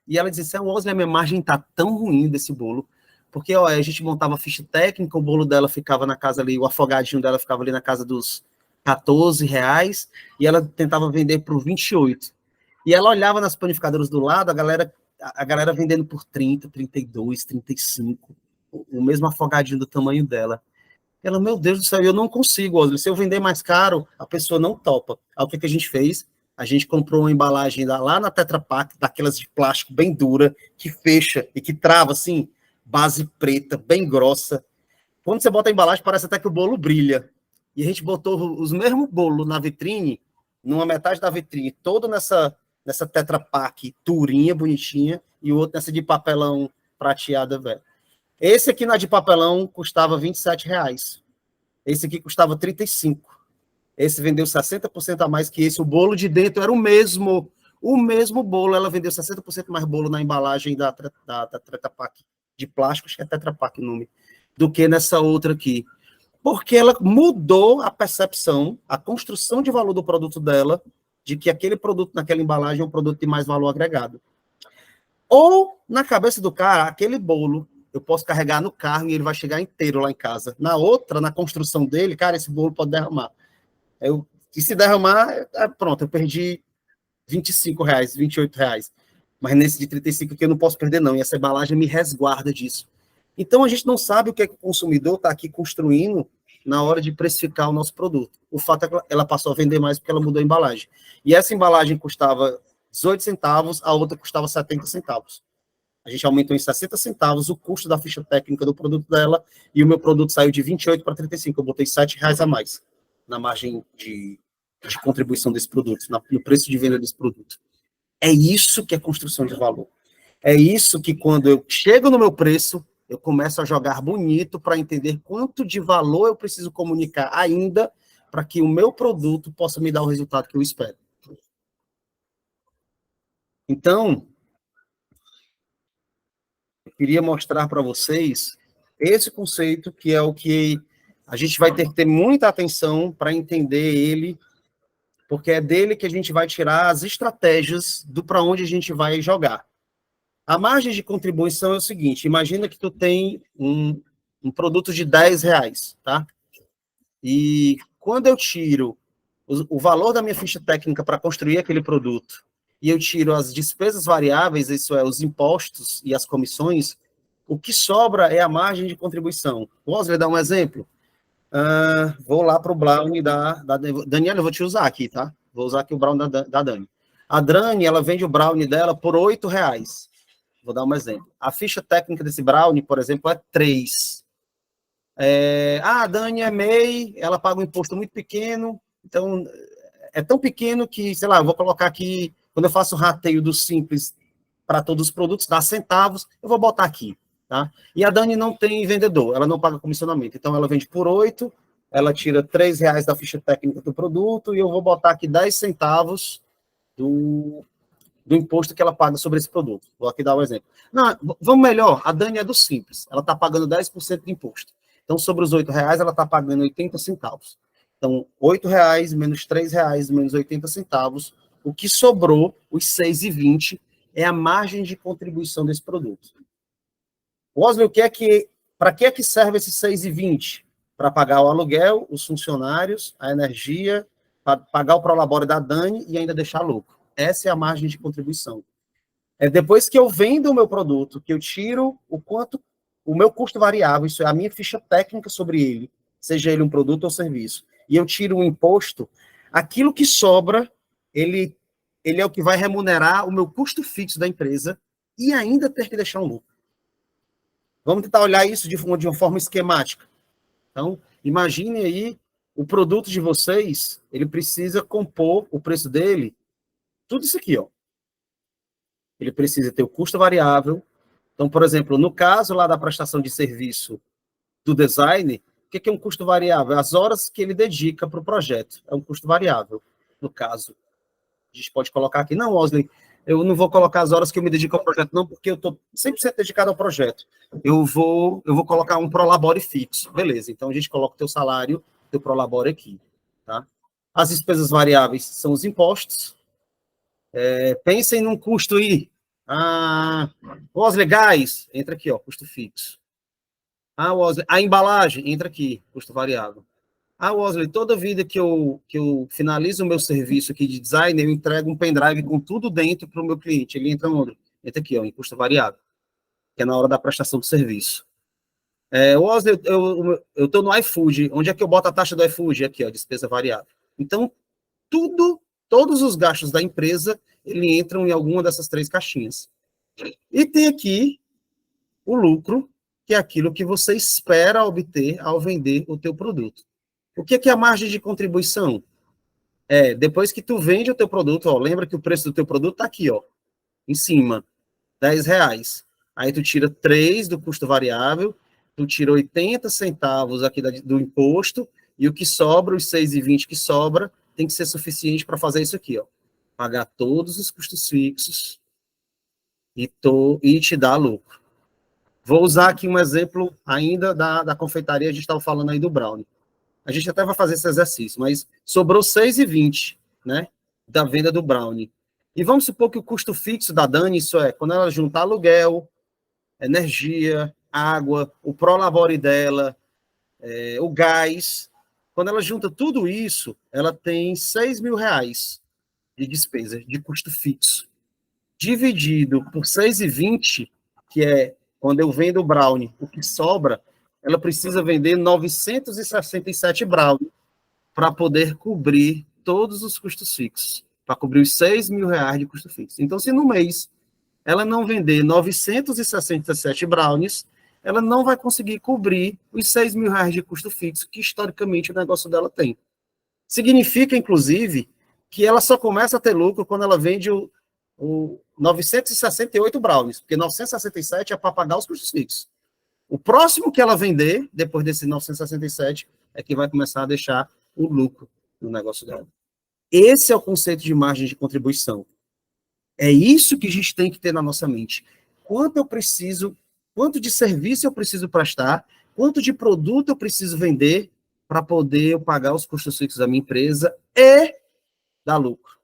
E ela dizia assim, Wesley, a minha margem tá tão ruim desse bolo, porque ó, a gente montava ficha técnica, o bolo dela ficava na casa ali, o afogadinho dela ficava ali na casa dos R$ 14, e ela tentava vender por 28. E ela olhava nas panificadoras do lado, a galera vendendo por 30, 32, 35, o mesmo afogadinho do tamanho dela. Ela, meu Deus do céu, eu não consigo, Wesley. Se eu vender mais caro, a pessoa não topa. Aí o que a gente fez? A gente comprou uma embalagem lá na Tetra Pak, daquelas de plástico bem dura, que fecha e que trava, assim, base preta, bem grossa. Quando você bota a embalagem, parece até que o bolo brilha. E a gente botou os mesmos bolos na vitrine, numa metade da vitrine, todo nessa Tetra Pak durinha, bonitinha, e o outro nessa de papelão prateada, velho. Esse aqui na de papelão custava R$ 27. Esse aqui custava 35. Esse vendeu 60% a mais que esse. O bolo de dentro era o mesmo bolo. Ela vendeu 60% mais bolo na embalagem da Tetra Pak. de plástico, acho que é Tetra Pak o nome, do que nessa outra aqui. Porque ela mudou a percepção, a construção de valor do produto dela, de que aquele produto naquela embalagem é um produto de mais valor agregado. Ou, na cabeça do cara, aquele bolo eu posso carregar no carro e ele vai chegar inteiro lá em casa. Na outra, na construção dele, cara, esse bolo pode derramar. E se derramar, pronto, eu perdi R$ 25, R$ 28. Mas nesse de 35 aqui eu não posso perder, não. E essa embalagem me resguarda disso. Então, a gente não sabe o que é que o consumidor está aqui construindo na hora de precificar o nosso produto. O fato é que ela passou a vender mais porque ela mudou a embalagem. E essa embalagem custava 18 centavos, a outra custava 70 centavos. A gente aumentou em 60 centavos o custo da ficha técnica do produto dela e o meu produto saiu de 28 para 35. Eu botei R$ 7 a mais na margem de contribuição desse produto, no preço de venda desse produto. É isso que é construção de valor. É isso que, quando eu chego no meu preço, eu começo a jogar bonito para entender quanto de valor eu preciso comunicar ainda para que o meu produto possa me dar o resultado que eu espero. Então, eu queria mostrar para vocês esse conceito, que é o que a gente vai ter que ter muita atenção para entender ele, porque é dele que a gente vai tirar as estratégias do para onde a gente vai jogar. A margem de contribuição é o seguinte: imagina que tu tem um produto de R$ 10, tá? E quando eu tiro o valor da minha ficha técnica para construir aquele produto, e eu tiro as despesas variáveis, isso é, os impostos e as comissões, o que sobra é a margem de contribuição. Posso dar um exemplo? Vou lá para o Brownie da Daniela, eu vou te usar aqui, tá? Vou usar aqui o Brownie da Dani. A Dani, ela vende o Brownie dela por R$ 8. Vou dar um exemplo. A ficha técnica desse Brownie, por exemplo, é 3. A Dani é MEI, ela paga um imposto muito pequeno, então é tão pequeno que, sei lá, eu vou colocar aqui, quando eu faço o rateio do Simples para todos os produtos, dá centavos, eu vou botar aqui, tá? E a Dani não tem vendedor, ela não paga comissionamento, então ela vende por 8, ela tira R$ 3 da ficha técnica do produto, e eu vou botar aqui 10 centavos do imposto que ela paga sobre esse produto. Vou aqui dar um exemplo. Não, vamos melhor, a Dani é do Simples, ela está pagando 10% de imposto. Então, sobre os R$ 8, ela está pagando 80 centavos. Então, R$ 8 menos R$ 3 menos 80 centavos, o que sobrou, os 6,20, é a margem de contribuição desse produto. Wesley, para que é que serve esses 6,20? Para pagar o aluguel, os funcionários, a energia, para pagar o prolabore da Dani e ainda deixar lucro. Essa é a margem de contribuição. Depois que eu vendo o meu produto, que eu tiro o meu custo variável, isso é a minha ficha técnica sobre ele, seja ele um produto ou serviço, e eu tiro o imposto, aquilo que sobra, ele é o que vai remunerar o meu custo fixo da empresa e ainda ter que deixar um lucro. Vamos tentar olhar isso de uma forma esquemática. Então, imagine aí, o produto de vocês, ele precisa compor o preço dele, tudo isso aqui, ó. Ele precisa ter o custo variável. Então, por exemplo, no caso lá da prestação de serviço do design, o que é um custo variável? As horas que ele dedica para o projeto. É um custo variável, no caso. A gente pode colocar aqui, não, Wesley, eu não vou colocar as horas que eu me dedico ao projeto, não, porque eu estou 100% dedicado ao projeto. Eu vou colocar um prolabore fixo. Beleza, então a gente coloca o teu salário, teu prolabore aqui. Tá? As despesas variáveis são os impostos. Pensem num custo aí. Wesley, gás, entra aqui, ó, custo fixo. Wesley, a embalagem, entra aqui, custo variável. Wesley, toda vida que eu finalizo o meu serviço aqui de design, eu entrego um pendrive com tudo dentro para o meu cliente. Ele entra onde? Entra aqui, ó, em custo variável, que é na hora da prestação do serviço. Wesley, eu estou no iFood. Onde é que eu boto a taxa do iFood? Aqui, ó, despesa variável. Então, todos os gastos da empresa, ele entram em alguma dessas 3 caixinhas. E tem aqui o lucro, que é aquilo que você espera obter ao vender o teu produto. O que é a margem de contribuição? Depois que tu vende o teu produto, ó, lembra que o preço do teu produto está aqui, ó, em cima, R$ 10. Aí tu tira 3 do custo variável, tu tira 80 centavos aqui do imposto, e o que sobra, os 6,20 que sobra, tem que ser suficiente para fazer isso aqui, ó. Pagar todos os custos fixos e te dar lucro. Vou usar aqui um exemplo ainda da confeitaria, a gente estava falando aí do brownie. A gente até vai fazer esse exercício, mas sobrou 6,20, né, da venda do brownie. E vamos supor que o custo fixo da Dani, isso é, quando ela juntar aluguel, energia, água, o prolabore dela, o gás, quando ela junta tudo isso, ela tem R$ 6.000 de despesa, de custo fixo. Dividido por 6,20, que é quando eu vendo o brownie, o que sobra, ela precisa vender 967 brownies para poder cobrir todos os custos fixos, para cobrir os R$ 6.000 de custo fixo. Então, se no mês ela não vender 967 brownies, ela não vai conseguir cobrir os R$ 6.000 de custo fixo que, historicamente, o negócio dela tem. Significa, inclusive, que ela só começa a ter lucro quando ela vende o 968 brownies, porque 967 é para pagar os custos fixos. O próximo que ela vender, depois desse 967, é que vai começar a deixar o lucro no negócio dela. Esse é o conceito de margem de contribuição. É isso que a gente tem que ter na nossa mente. Quanto eu preciso, quanto de serviço eu preciso prestar, quanto de produto eu preciso vender para poder eu pagar os custos fixos da minha empresa e dar lucro.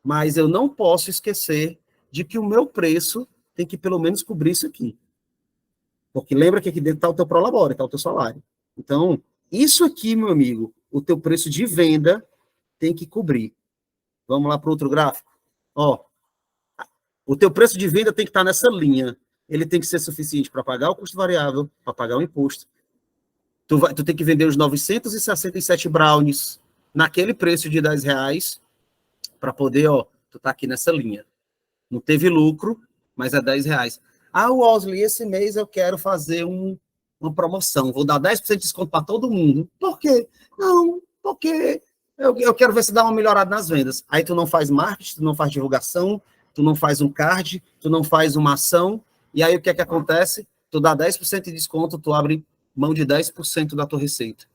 Mas eu não posso esquecer de que o meu preço tem que pelo menos cobrir isso aqui. Porque lembra que aqui dentro está o teu prolabore, está o teu salário. Então, isso aqui, meu amigo, o teu preço de venda tem que cobrir. Vamos lá para outro gráfico? Ó, o teu preço de venda tem que estar nessa linha. Ele tem que ser suficiente para pagar o custo variável, para pagar o imposto. Tu tem que vender os 967 brownies naquele preço de R$ 10 para poder, ó, tu tá aqui nessa linha. Não teve lucro, mas é R$ 10. Ah, Wesley, esse mês eu quero fazer uma promoção, vou dar 10% de desconto para todo mundo. Por quê? Não, porque eu quero ver se dá uma melhorada nas vendas. Aí tu não faz marketing, tu não faz divulgação, tu não faz um card, tu não faz uma ação, e aí o que é que acontece? Tu dá 10% de desconto, tu abre mão de 10% da tua receita.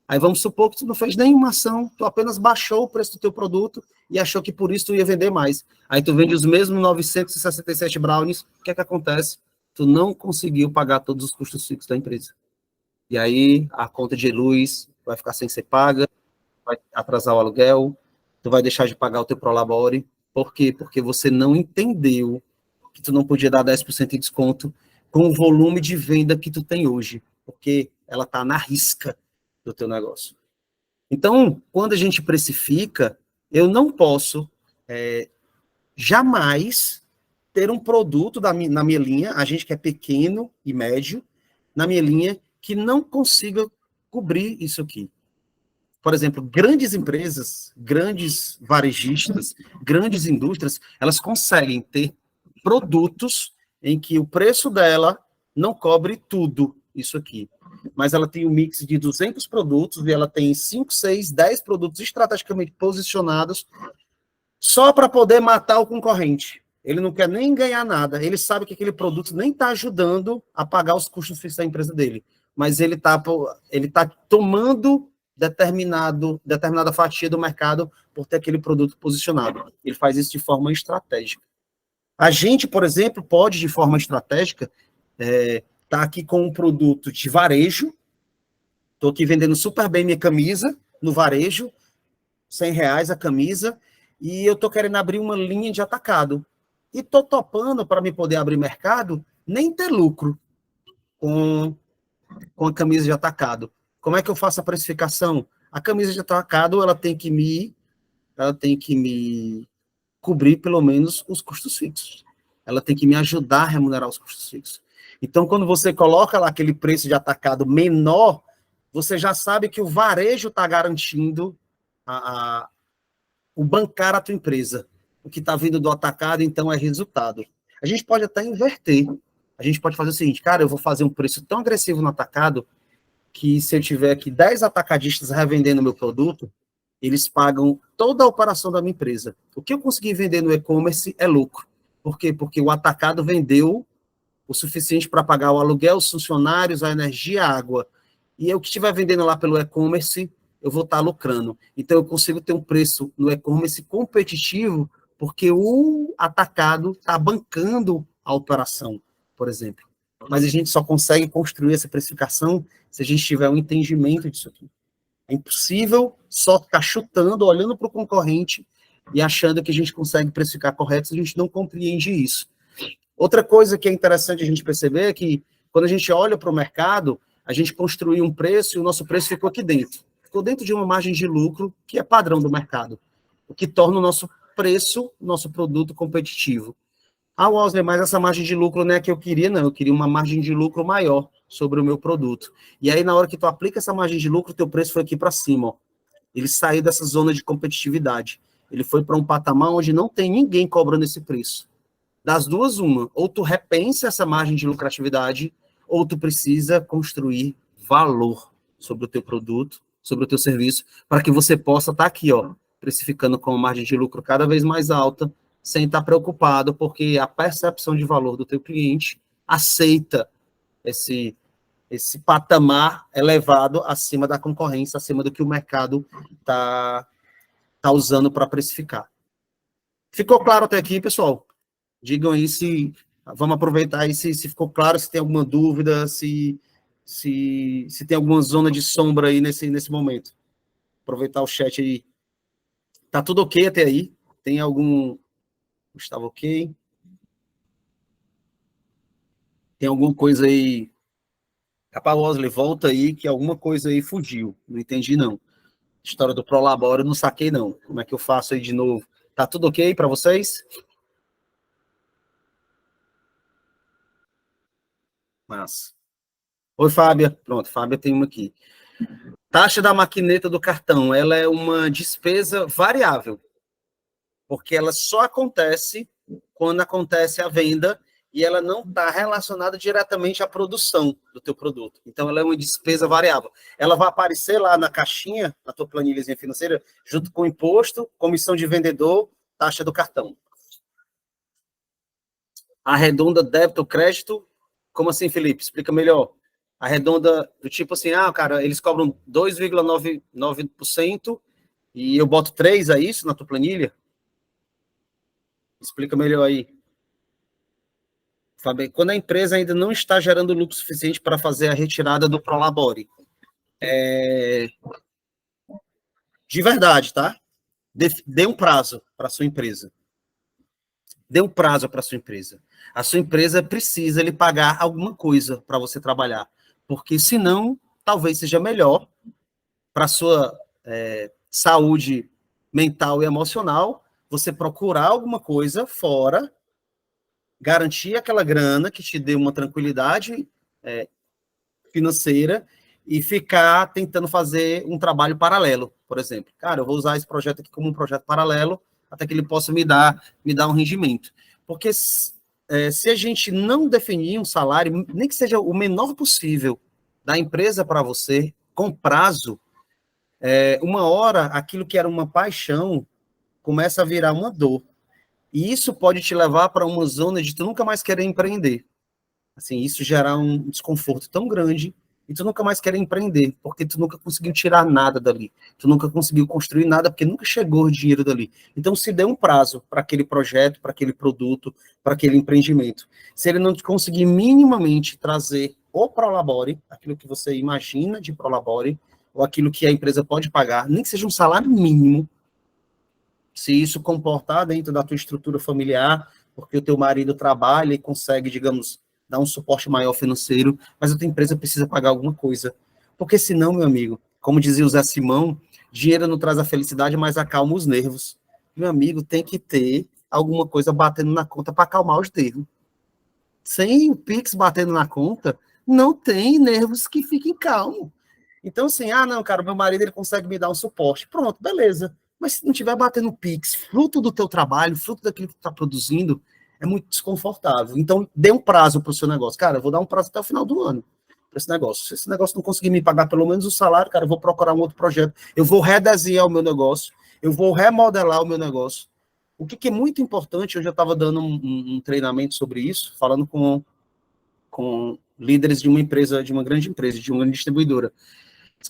Aí vamos supor que tu não fez nenhuma ação, tu apenas baixou o preço do teu produto e achou que por isso tu ia vender mais. Aí tu vende os mesmos 967 brownies, o que é que acontece? Tu não conseguiu pagar todos os custos fixos da empresa. E aí a conta de luz vai ficar sem ser paga, vai atrasar o aluguel, tu vai deixar de pagar o teu prolabore. Por quê? Porque você não entendeu que tu não podia dar 10% de desconto com o volume de venda que tu tem hoje, porque ela está na risca do teu negócio. Então, quando a gente precifica, eu não posso jamais ter um produto na minha linha, a gente que é pequeno e médio, na minha linha, que não consiga cobrir isso aqui. Por exemplo, grandes empresas, grandes varejistas, grandes indústrias, elas conseguem ter produtos em que o preço dela não cobre tudo isso aqui. Mas ela tem um mix de 200 produtos e ela tem 5, 6, 10 produtos estrategicamente posicionados só para poder matar o concorrente. Ele não quer nem ganhar nada. Ele sabe que aquele produto nem está ajudando a pagar os custos fixos da empresa dele. Mas ele tá tomando determinada fatia do mercado por ter aquele produto posicionado. Ele faz isso de forma estratégica. A gente, por exemplo, pode, de forma estratégica, tá aqui com um produto de varejo. Estou aqui vendendo super bem minha camisa no varejo, R$ 100 a camisa, e eu estou querendo abrir uma linha de atacado. E estou topando, para me poder abrir mercado, nem ter lucro com a camisa de atacado. Como é que eu faço a precificação? A camisa de atacado, ela tem que me cobrir pelo menos os custos fixos. Ela tem que me ajudar a remunerar os custos fixos. Então, quando você coloca lá aquele preço de atacado menor, você já sabe que o varejo está garantindo o bancar a tua empresa. O que está vindo do atacado, então, é resultado. A gente pode até inverter. A gente pode fazer o seguinte, cara, eu vou fazer um preço tão agressivo no atacado que se eu tiver aqui 10 atacadistas revendendo meu produto, eles pagam toda a operação da minha empresa. O que eu consegui vender no e-commerce é lucro. Por quê? Porque o atacado vendeu o suficiente para pagar o aluguel, os funcionários, a energia, a água. E eu que estiver vendendo lá pelo e-commerce, eu vou estar lucrando. Então, eu consigo ter um preço no e-commerce competitivo, porque o atacado está bancando a operação, por exemplo. mas a gente só consegue construir essa precificação se a gente tiver um entendimento disso aqui. É impossível só ficar chutando, olhando para o concorrente e achando que a gente consegue precificar correto se a gente não compreende isso. Outra coisa que é interessante a gente perceber é que quando a gente olha para o mercado, a gente construiu um preço e o nosso preço ficou aqui dentro. Ficou dentro de uma margem de lucro que é padrão do mercado, o que torna o nosso preço, nosso produto competitivo. Ah, Wesley, mas essa margem de lucro não é a que eu queria, não. Eu queria uma margem de lucro maior sobre o meu produto. E aí, na hora que tu aplica essa margem de lucro, o teu preço foi aqui para cima, ó. Ele saiu dessa zona de competitividade. Ele foi para um patamar onde não tem ninguém cobrando esse preço. Das duas, uma. Ou tu repensa essa margem de lucratividade, ou tu precisa construir valor sobre o teu produto, sobre o teu serviço, para que você possa estar aqui, ó, precificando com uma margem de lucro cada vez mais alta, sem estar preocupado, porque a percepção de valor do teu cliente aceita esse patamar elevado acima da concorrência, acima do que o mercado tá usando para precificar. Ficou claro até aqui, pessoal? Digam aí se... Vamos aproveitar aí se ficou claro, se tem alguma dúvida, se tem alguma zona de sombra aí nesse momento. Aproveitar o chat aí. Tá tudo ok até aí? Tem algum... Estava ok? Tem alguma coisa aí... Capaz, Wesley, volta aí, que alguma coisa aí fugiu. Não entendi, não. História do Prolabore, eu não saquei, não. Como é que eu faço aí de novo? Tá tudo ok para vocês? Massa. Oi, Fábia. Pronto, Fábia tem uma aqui. Taxa da maquineta do cartão, ela é uma despesa variável, porque ela só acontece quando acontece a venda e ela não está relacionada diretamente à produção do teu produto. Então, ela é uma despesa variável. Ela vai aparecer lá na caixinha, na tua planilhazinha financeira, junto com o imposto, comissão de vendedor, taxa do cartão. Arredonda débito ou crédito? Como assim, Felipe? Explica melhor. Arredonda do tipo assim, cara, eles cobram 2,99% e eu boto 3, é isso na tua planilha? Explica melhor aí. Fábio, quando a empresa ainda não está gerando lucro suficiente para fazer a retirada do Prolabore. De verdade, tá? Dê um prazo para a sua empresa. Dê um prazo para a sua empresa. A sua empresa precisa lhe pagar alguma coisa para você trabalhar, porque senão, talvez seja melhor para a sua saúde mental e emocional, você procurar alguma coisa fora, garantir aquela grana que te dê uma tranquilidade financeira e ficar tentando fazer um trabalho paralelo, por exemplo. Cara, eu vou usar esse projeto aqui como um projeto paralelo até que ele possa me dar um rendimento. Porque se a gente não definir um salário, nem que seja o menor possível da empresa para você, com prazo, uma hora aquilo que era uma paixão começa a virar uma dor. E isso pode te levar para uma zona de tu nunca mais querer empreender. Assim, isso gerar um desconforto tão grande e tu nunca mais quer empreender, porque tu nunca conseguiu tirar nada dali. Tu nunca conseguiu construir nada, porque nunca chegou o dinheiro dali. Então, se dê um prazo para aquele projeto, para aquele produto, para aquele empreendimento. Se ele não conseguir minimamente trazer o Prolabore, aquilo que você imagina de Prolabore, ou aquilo que a empresa pode pagar, nem que seja um salário mínimo, se isso comportar dentro da tua estrutura familiar, porque o teu marido trabalha e consegue, digamos, dar um suporte maior financeiro, mas a tua empresa precisa pagar alguma coisa. Porque senão, meu amigo, como dizia o Zé Simão, dinheiro não traz a felicidade, mas acalma os nervos. Meu amigo, tem que ter alguma coisa batendo na conta para acalmar os nervos. Sem o Pix batendo na conta, não tem nervos que fiquem calmos. Então, assim, não, cara, meu marido ele consegue me dar um suporte. Pronto, beleza. Mas se não tiver batendo Pix, fruto do teu trabalho, fruto daquilo que tu está produzindo, é muito desconfortável. Então, dê um prazo para o seu negócio. Cara, eu vou dar um prazo até o final do ano para esse negócio. Se esse negócio não conseguir me pagar pelo menos o salário, cara, eu vou procurar um outro projeto. Eu vou redesenhar o meu negócio. Eu vou remodelar o meu negócio. O que é muito importante, eu já estava dando um treinamento sobre isso, falando com líderes de uma empresa, de uma grande empresa, de uma grande distribuidora.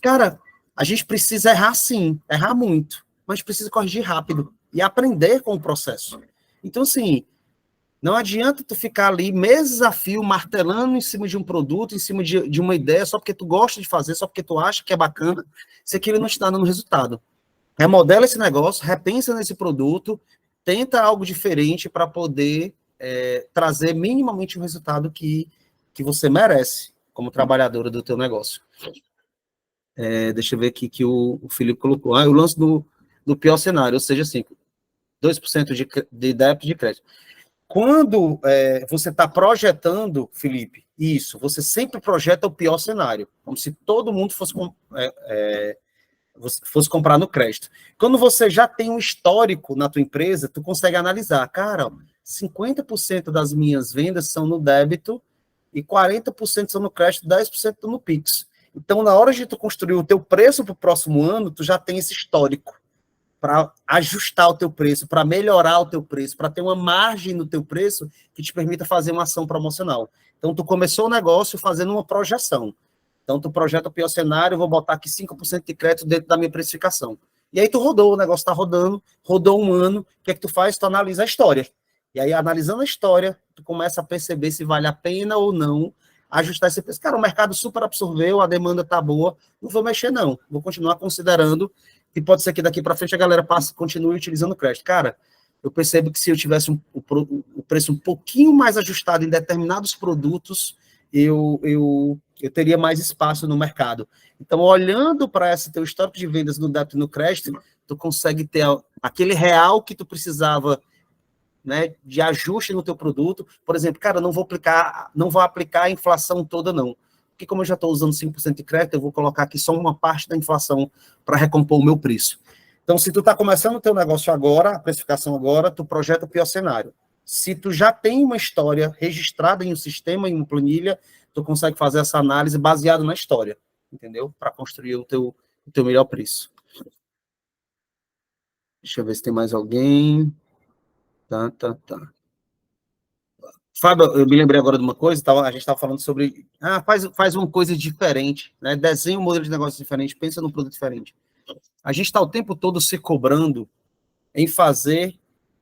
Cara, a gente precisa errar sim, errar muito, mas precisa corrigir rápido e aprender com o processo. Então, assim, Não adianta tu ficar ali meses a fio, martelando em cima de um produto, em cima de uma ideia, só porque tu gosta de fazer, só porque tu acha que é bacana, se aquilo não está dando resultado. Remodela esse negócio, repensa nesse produto, tenta algo diferente para poder trazer minimamente o resultado que você merece como trabalhadora do teu negócio. Deixa eu ver aqui que o Felipe colocou. O lance do pior cenário, ou seja, assim, 2% de débito de crédito. Quando você está projetando, Felipe, isso, você sempre projeta o pior cenário, como se todo mundo fosse comprar no crédito. Quando você já tem um histórico na tua empresa, tu consegue analisar, cara, 50% das minhas vendas são no débito e 40% são no crédito, 10% no Pix. Então, na hora de tu construir o teu preço para o próximo ano, tu já tem esse histórico para ajustar o teu preço, para melhorar o teu preço, para ter uma margem no teu preço que te permita fazer uma ação promocional. Então, tu começou o negócio fazendo uma projeção. Então, tu projeta o pior cenário, eu vou botar aqui 5% de crédito dentro da minha precificação. E aí tu rodou, o negócio está rodando, rodou um ano, o que é que tu faz? Tu analisa a história. E aí, analisando a história, tu começa a perceber se vale a pena ou não ajustar esse preço. Cara, o mercado super absorveu, a demanda tá boa, não vou mexer não, vou continuar considerando que pode ser que daqui para frente a galera continue utilizando crédito. Cara, eu percebo que se eu tivesse o preço um pouquinho mais ajustado em determinados produtos, eu teria mais espaço no mercado. Então, olhando para esse teu histórico de vendas no débito e no crédito, tu consegue ter aquele real que tu precisava, né, de ajuste no teu produto. Por exemplo, cara, não vou aplicar a inflação toda, não. Porque como eu já estou usando 5% de crédito, eu vou colocar aqui só uma parte da inflação para recompor o meu preço. Então, se tu está começando o teu negócio agora, a precificação agora, tu projeta o pior cenário. Se tu já tem uma história registrada em um sistema, em uma planilha, tu consegue fazer essa análise baseada na história, entendeu? Para construir o teu melhor preço. Deixa eu ver se tem mais alguém. Tá. Fábio, eu me lembrei agora de uma coisa, a gente estava falando sobre, faz uma coisa diferente, né? Desenha um modelo de negócio diferente, pensa num produto diferente. A gente está o tempo todo se cobrando em fazer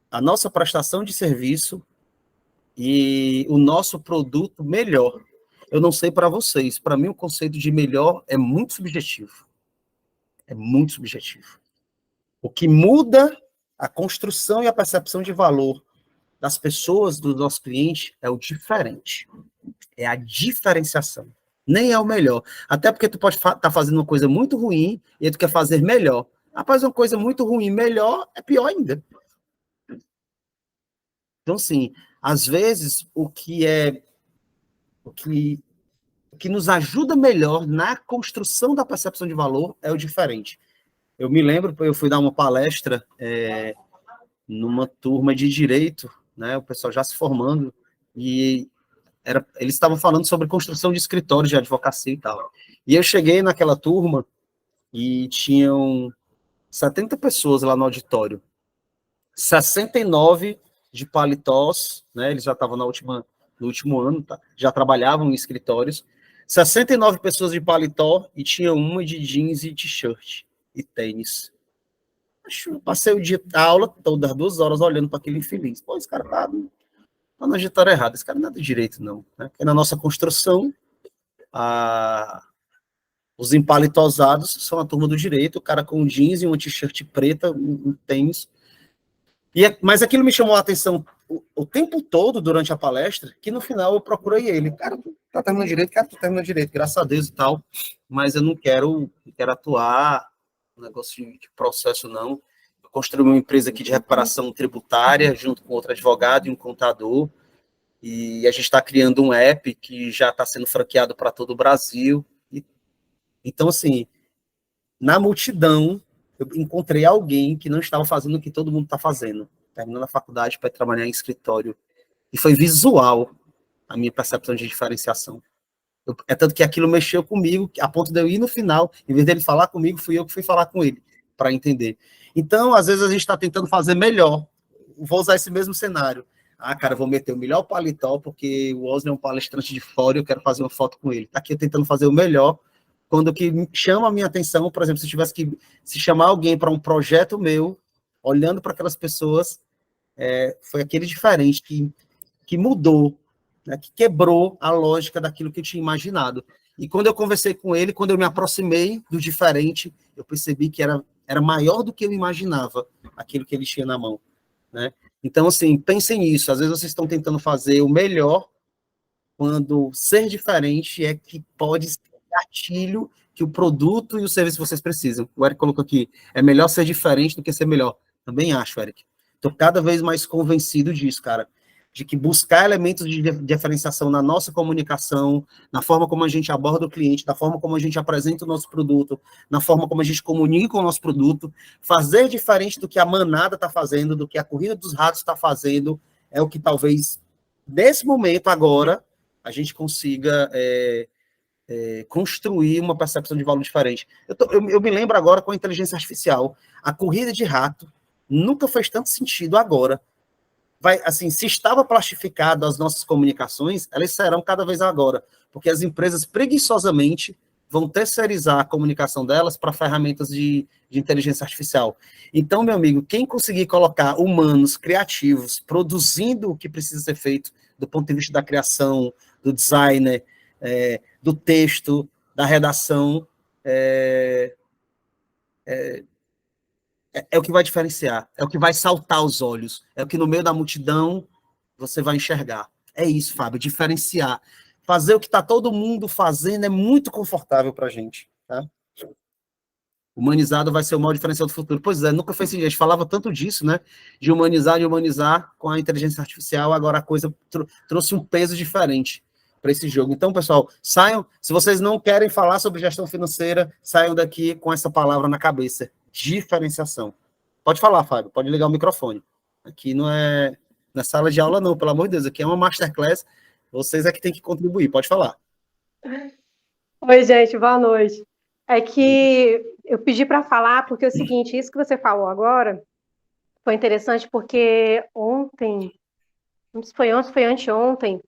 a nossa prestação de serviço e o nosso produto melhor. Eu não sei para vocês, para mim o conceito de melhor é muito subjetivo. É muito subjetivo. O que muda a construção e a percepção de valor das pessoas, do nosso cliente, é o diferente. É a diferenciação. Nem é o melhor. Até porque tu pode estar fazendo uma coisa muito ruim e tu quer fazer melhor. Rapaz, uma coisa muito ruim, melhor é pior ainda. Então, assim, às vezes, o que nos ajuda melhor na construção da percepção de valor é o diferente. Eu me lembro, eu fui dar uma palestra numa turma de direito, né, o pessoal já se formando, e eles estavam falando sobre construção de escritórios de advocacia e tal. E eu cheguei naquela turma e tinham 70 pessoas lá no auditório. 69 de paletós, né, eles já estavam no último ano, tá, já trabalhavam em escritórios. 69 pessoas de paletó e tinha uma de jeans e t-shirt e tênis. Eu passei o dia da aula todas 2 horas olhando para aquele infeliz. Pô, esse cara tá na trajetória errada, esse cara não é do direito, não. Né? Porque na nossa construção, os empalitosados são a turma do direito, o cara com jeans e uma t-shirt preta, um tênis. Mas aquilo me chamou a atenção o tempo todo durante a palestra, que no final eu procurei ele. Cara, tu tá terminando direito? Cara, tu terminando direito, graças a Deus e tal, mas eu não quero atuar no negócio de processo, não. Eu construí uma empresa aqui de reparação tributária, junto com outro advogado e um contador, e a gente está criando um app que já está sendo franqueado para todo o Brasil. Então, assim, na multidão, eu encontrei alguém que não estava fazendo o que todo mundo está fazendo, terminando a faculdade para trabalhar em escritório. E foi visual a minha percepção de diferenciação. É tanto que aquilo mexeu comigo, a ponto de eu ir no final, em vez dele falar comigo, fui eu que fui falar com ele, para entender. Então, às vezes, a gente está tentando fazer melhor. Vou usar esse mesmo cenário. Cara, vou meter o melhor paletó, porque o Osler é um palestrante de fora e eu quero fazer uma foto com ele. Está aqui eu tentando fazer o melhor, quando o que chama a minha atenção, por exemplo, se eu tivesse que chamar alguém para um projeto meu, olhando para aquelas pessoas, foi aquele diferente que mudou, né, que quebrou a lógica daquilo que eu tinha imaginado. E quando eu conversei com ele, quando eu me aproximei do diferente, eu percebi que era maior do que eu imaginava aquilo que ele tinha na mão, né? Então, assim, pensem nisso. Às vezes vocês estão tentando fazer o melhor, quando ser diferente é que pode ser gatilho que o produto e o serviço que vocês precisam. O Eric colocou aqui, é melhor ser diferente do que ser melhor. Também acho, Eric. Estou cada vez mais convencido disso, cara, de que buscar elementos de diferenciação na nossa comunicação, na forma como a gente aborda o cliente, na forma como a gente apresenta o nosso produto, na forma como a gente comunica o nosso produto, fazer diferente do que a manada está fazendo, do que a corrida dos ratos está fazendo, é o que talvez, nesse momento, agora, a gente consiga construir uma percepção de valor diferente. Eu me lembro agora com a inteligência artificial, a corrida de rato nunca fez tanto sentido agora. Assim, se estava plastificado as nossas comunicações, elas serão cada vez agora, porque as empresas preguiçosamente vão terceirizar a comunicação delas para ferramentas de inteligência artificial. Então, meu amigo, quem conseguir colocar humanos criativos produzindo o que precisa ser feito do ponto de vista da criação, do designer, do texto, da redação, é o que vai diferenciar, é o que vai saltar os olhos, é o que no meio da multidão você vai enxergar. É isso, Fábio, diferenciar. Fazer o que está todo mundo fazendo é muito confortável para a gente. Tá? Humanizado vai ser o maior diferencial do futuro. Pois é, nunca fez sentido. A gente falava tanto disso, né? De humanizar com a inteligência artificial, agora a coisa trouxe um peso diferente para esse jogo. Então, pessoal, saiam. Se vocês não querem falar sobre gestão financeira, saiam daqui com essa palavra na cabeça. Diferenciação. Pode falar, Fábio, pode ligar o microfone. Aqui não é na sala de aula, não, pelo amor de Deus. Aqui é uma masterclass. Vocês é que têm que contribuir. Pode falar. Oi, gente, boa noite. É que eu pedi para falar porque é o seguinte, isso que você falou agora foi interessante porque ontem, não sei se foi ontem, foi anteontem,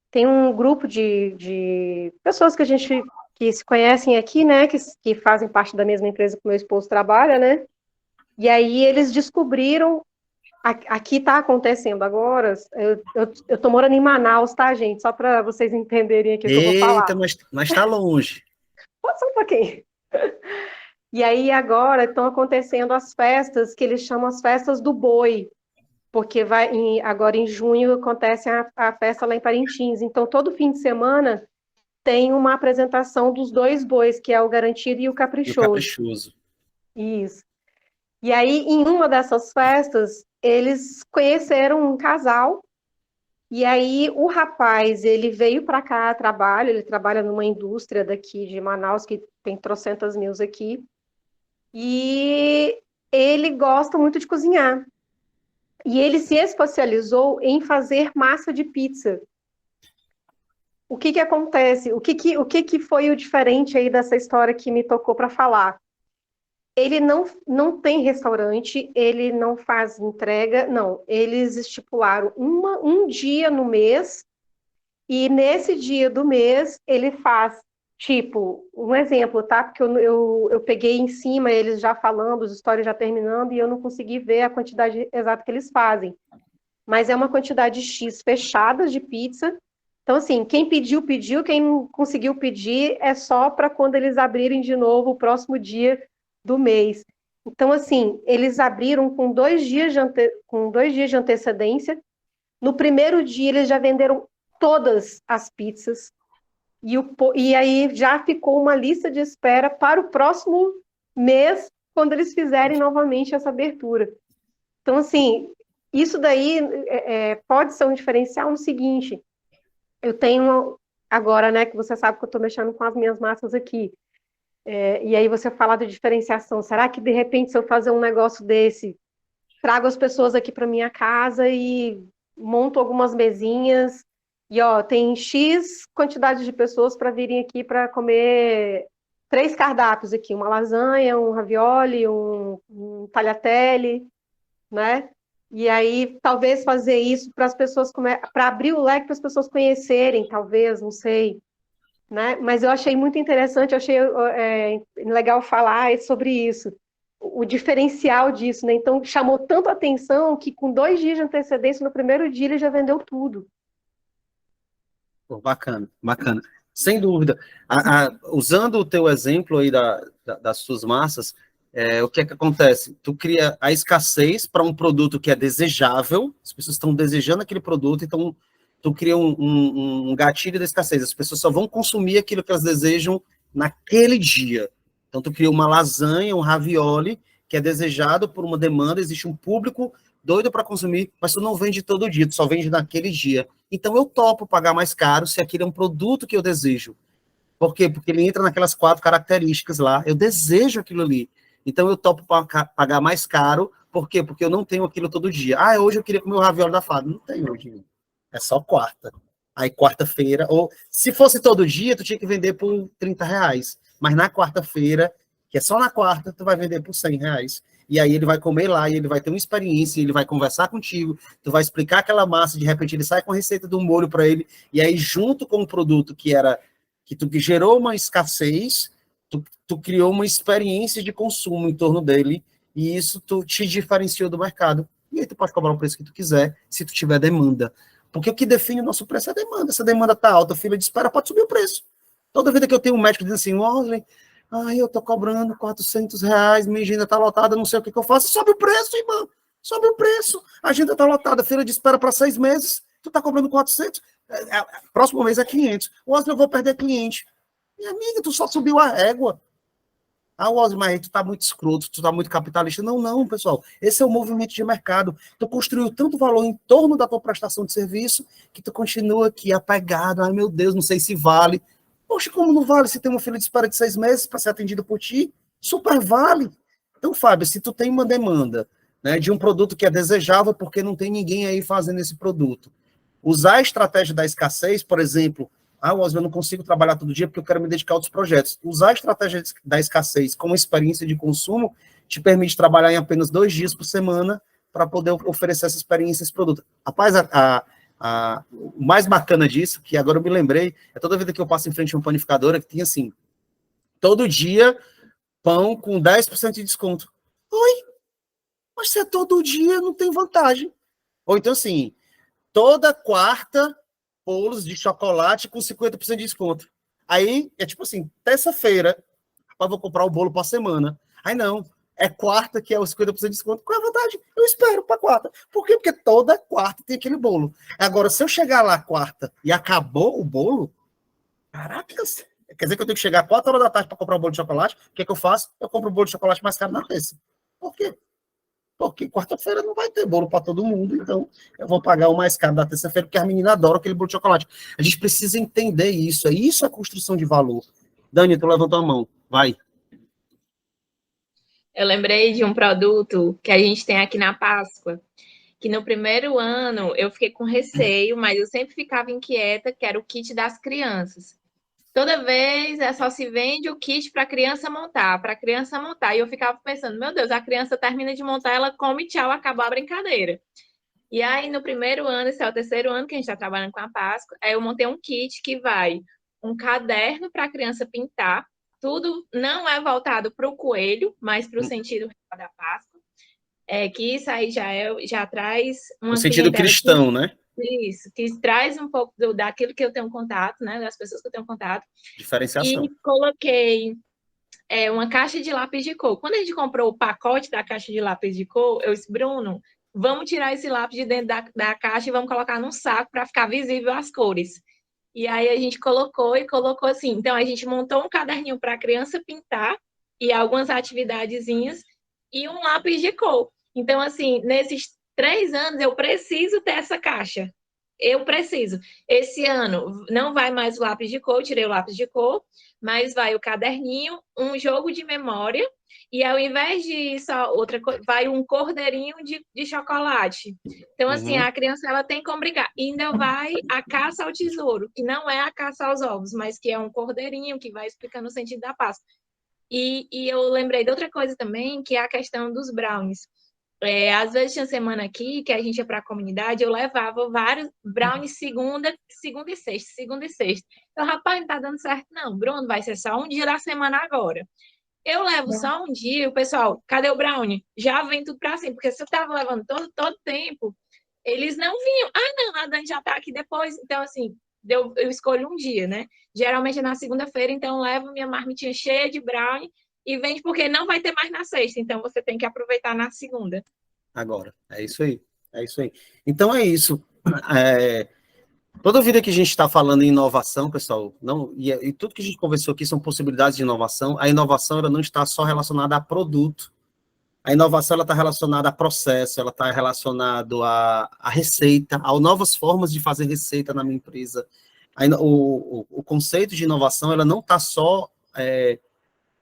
tem um grupo de pessoas que a gente que se conhecem aqui, né, que fazem parte da mesma empresa que meu esposo trabalha, né? E aí eles descobriram, aqui está acontecendo agora, eu tô morando em Manaus, tá, gente? Só para vocês entenderem aqui o que eu vou falar. Eita, mas está longe. Pode ser um pouquinho. E aí agora estão acontecendo as festas que eles chamam as festas do boi, porque agora em junho acontece a festa lá em Parintins. Então todo fim de semana tem uma apresentação dos dois bois, que é o Garantido e o E o Caprichoso. caprichoso. Isso. E aí em uma dessas festas eles conheceram um casal. E aí o rapaz, ele veio para cá a trabalho, ele trabalha numa indústria daqui de Manaus, que tem trocentas mil aqui, e ele gosta muito de cozinhar. E ele se especializou em fazer massa de pizza. O que que acontece? O que que foi o diferente aí dessa história que me tocou para falar? Ele não tem restaurante, ele não faz entrega, não. Eles estipularam um dia no mês, e nesse dia do mês ele faz, tipo, um exemplo, tá? Porque eu peguei em cima eles já falando, as histórias já terminando, e eu não consegui ver a quantidade exata que eles fazem. Mas é uma quantidade X fechada de pizza. Então, assim, quem pediu, pediu, quem não conseguiu pedir é só para quando eles abrirem de novo o próximo dia do mês. Então, assim, eles abriram com 2 dias com 2 dias de antecedência. No primeiro dia, eles já venderam todas as pizzas. E aí já ficou uma lista de espera para o próximo mês, quando eles fizerem novamente essa abertura. Então, assim, isso daí pode ser um diferencial no seguinte: eu tenho agora, né, que você sabe que eu estou mexendo com as minhas massas aqui, e aí você fala de diferenciação. Será que, de repente, se eu fazer um negócio desse, trago as pessoas aqui para minha casa e monto algumas mesinhas, e ó, tem X quantidade de pessoas para virem aqui para comer 3 cardápios aqui, uma lasanha, um ravioli, um tagliatelle, né? E aí talvez fazer isso para as pessoas, para abrir o leque para as pessoas conhecerem, talvez, não sei, né? Mas eu achei muito interessante, eu achei legal falar sobre isso, o diferencial disso, né? Então chamou tanto a atenção que com 2 dias de antecedência, no primeiro dia ele já vendeu tudo. Pô, bacana, bacana. Sem dúvida. Usando o teu exemplo aí das suas massas, o que é que acontece? Tu cria a escassez para um produto que é desejável, as pessoas estão desejando aquele produto, então tu cria um gatilho da escassez, as pessoas só vão consumir aquilo que elas desejam naquele dia. Então tu cria uma lasanha, um ravioli, que é desejado por uma demanda, existe um público doido para consumir, mas tu não vende todo dia, tu só vende naquele dia. Então eu topo pagar mais caro se aquele é um produto que eu desejo. Por quê? Porque ele entra naquelas 4 características lá. Eu desejo aquilo ali. Então eu topo pagar mais caro. Por quê? Porque eu não tenho aquilo todo dia. Ah, hoje eu queria comer o ravioli da fada. Não tem hoje. É só quarta. Aí quarta-feira, ou se fosse todo dia, tu tinha que vender por R$ 30. Mas na quarta-feira, que é só na quarta, tu vai vender por R$ 100. E aí ele vai comer lá, e ele vai ter uma experiência, ele vai conversar contigo, tu vai explicar aquela massa, de repente ele sai com a receita do molho para ele, e aí junto com o produto que tu gerou uma escassez, tu criou uma experiência de consumo em torno dele, e isso tu te diferenciou do mercado. E aí tu pode cobrar o preço que tu quiser, se tu tiver demanda. Porque o que define o nosso preço é a demanda. Se a demanda está alta, a fila de espera pode subir o preço. Toda vida que eu tenho um médico dizendo assim, Wesley, eu tô cobrando R$ 400, minha agenda tá lotada, não sei o que eu faço, sobe o preço, irmão, sobe o preço. A agenda tá lotada, fila de espera para 6 meses, tu tá cobrando 400, próximo mês é 500. Wesley, eu vou perder cliente. Minha amiga, tu só subiu a régua. Wesley, mas tu tá muito escroto, tu tá muito capitalista. Não, não, pessoal. Esse é o movimento de mercado. Tu construiu tanto valor em torno da tua prestação de serviço que tu continua aqui apegado. Ai, meu Deus, não sei se vale. Poxa, como não vale se tem uma fila de espera de 6 meses para ser atendido por ti? Super vale. Então, Fábio, se tu tem uma demanda, né, de um produto que é desejável porque não tem ninguém aí fazendo esse produto, usar a estratégia da escassez, por exemplo, Wesley, eu não consigo trabalhar todo dia porque eu quero me dedicar a outros projetos. Usar a estratégia da escassez como experiência de consumo te permite trabalhar em apenas 2 dias por semana para poder oferecer essa experiência, esse produto. Rapaz, o mais bacana disso, que agora eu me lembrei, é toda vida que eu passo em frente a uma panificadora que tem assim, todo dia, pão com 10% de desconto. Oi, mas se é todo dia, não tem vantagem. Ou então assim, toda quarta, bolos de chocolate com 50% de desconto. Aí, é tipo assim, terça-feira, eu vou comprar o bolo para semana. Aí não, é quarta que é os 50% de desconto. Qual é a vantagem? Eu espero para quarta. Por quê? Porque toda quarta tem aquele bolo. Agora, se eu chegar lá quarta e acabou o bolo, caracas, quer dizer que eu tenho que chegar 4 horas da tarde para comprar o bolo de chocolate. O que é que eu faço? Eu compro o bolo de chocolate mais caro na terça. Por quê? Porque quarta-feira não vai ter bolo para todo mundo, então eu vou pagar o mais caro da terça-feira, porque as meninas adoram aquele bolo de chocolate. A gente precisa entender isso, isso é construção de valor. Dani, tu levantou a mão, vai. Eu lembrei de um produto que a gente tem aqui na Páscoa, que no primeiro ano eu fiquei com receio, mas eu sempre ficava inquieta, que era o kit das crianças. Toda vez só se vende o kit para a criança montar, para a criança montar. E eu ficava pensando, meu Deus, a criança termina de montar, ela come, tchau, acabou a brincadeira. E aí, no primeiro ano, esse é o terceiro ano que a gente está trabalhando com a Páscoa, aí eu montei um kit que vai um caderno para a criança pintar, tudo não é voltado para o coelho, mas para o sentido da Páscoa, que isso aí já traz No uma sentido clientela cristão, né? Isso, que traz um pouco daquilo que eu tenho contato, né, das pessoas que eu tenho contato. Diferenciação. E coloquei uma caixa de lápis de cor. Quando a gente comprou o pacote da caixa de lápis de cor, eu disse, Bruno, vamos tirar esse lápis de dentro da caixa e vamos colocar num saco para ficar visível as cores. E aí a gente colocou assim. Então a gente montou um caderninho para a criança pintar e algumas atividadezinhas e um lápis de cor. Então, assim, nesses 3 anos eu preciso ter essa caixa. Eu preciso. Esse ano não vai mais o lápis de cor, eu tirei o lápis de cor, mas vai o caderninho, um jogo de memória, e ao invés de só outra coisa, vai um cordeirinho de chocolate. Então, assim, a criança ela tem como brincar. E ainda vai a caça ao tesouro, que não é a caça aos ovos, mas que é um cordeirinho que vai explicando o sentido da Páscoa. E eu lembrei de outra coisa também, que é a questão dos brownies. Às vezes tinha semana aqui que a gente ia para a comunidade, eu levava vários brownies segunda e sexta, segunda e sexta. Eu, rapaz, não tá dando certo, não. Bruno, vai ser só um dia da semana agora. Eu levo só um dia, o pessoal, cadê o brownie? Já vem tudo para cima, porque se eu tava levando todo tempo, eles não vinham. Ah, não, a Dani já tá aqui depois. Então, assim, eu escolho um dia, né? Geralmente é na segunda-feira, então levo minha marmitinha cheia de brownie e vende porque não vai ter mais na sexta, então você tem que aproveitar na segunda. Agora, é isso aí. É isso aí. Então é isso. Toda vida que a gente está falando em inovação, pessoal, não, e tudo que a gente conversou aqui são possibilidades de inovação. A inovação ela não está só relacionada a produto. A inovação ela está relacionada a processo, ela está relacionada à receita, a novas formas de fazer receita na minha empresa. O conceito de inovação ela não está só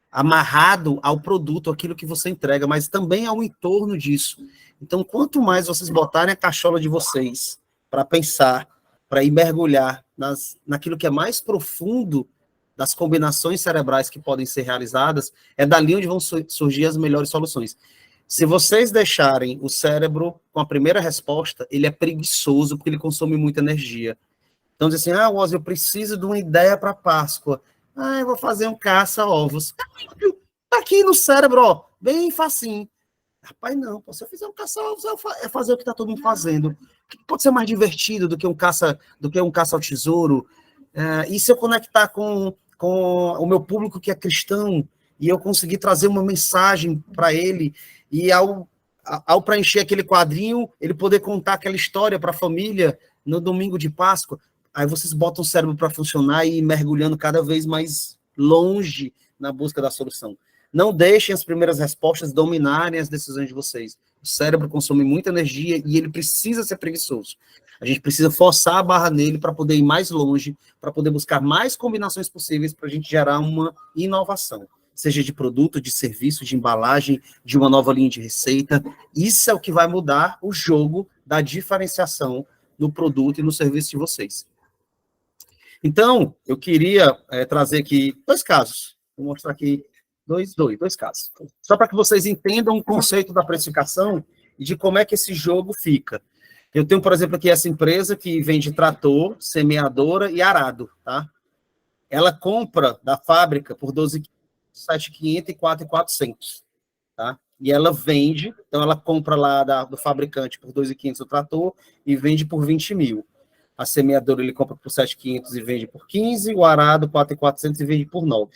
amarrado ao produto, aquilo que você entrega, mas também ao entorno disso. Então, quanto mais vocês botarem a cachola de vocês para pensar, para ir mergulhar naquilo que é mais profundo das combinações cerebrais que podem ser realizadas, é dali onde vão surgir as melhores soluções. Se vocês deixarem o cérebro com a primeira resposta, ele é preguiçoso, porque ele consome muita energia. Então, diz assim, Woz, eu preciso de uma ideia para Páscoa. Eu vou fazer um caça-ovos. Tá aqui no cérebro, ó, bem facinho. Rapaz, não, se eu fizer um caça-ovos, é fazer o que está todo mundo fazendo. O que pode ser mais divertido do que um caça ao tesouro? E se eu conectar com o meu público que é cristão, e eu conseguir trazer uma mensagem para ele, e ao preencher aquele quadrinho, ele poder contar aquela história para a família no domingo de Páscoa, aí vocês botam o cérebro para funcionar e ir mergulhando cada vez mais longe na busca da solução. Não deixem as primeiras respostas dominarem as decisões de vocês. O cérebro consome muita energia e ele precisa ser preguiçoso. A gente precisa forçar a barra nele para poder ir mais longe, para poder buscar mais combinações possíveis para a gente gerar uma inovação. Seja de produto, de serviço, de embalagem, de uma nova linha de receita. Isso é o que vai mudar o jogo da diferenciação no produto e no serviço de vocês. Então, eu queria trazer aqui 2 casos. Vou mostrar aqui dois casos. Só para que vocês entendam o conceito da precificação e de como é que esse jogo fica. Eu tenho, por exemplo, aqui essa empresa que vende trator, semeadora e arado, tá? Ela compra da fábrica por 12.750 e 4.400, tá? E ela vende, então ela compra lá do fabricante por 2.500 o trator e vende por 20 mil. A semeadora ele compra por 7.500 e vende por 15, o arado 4.400 e vende por 9.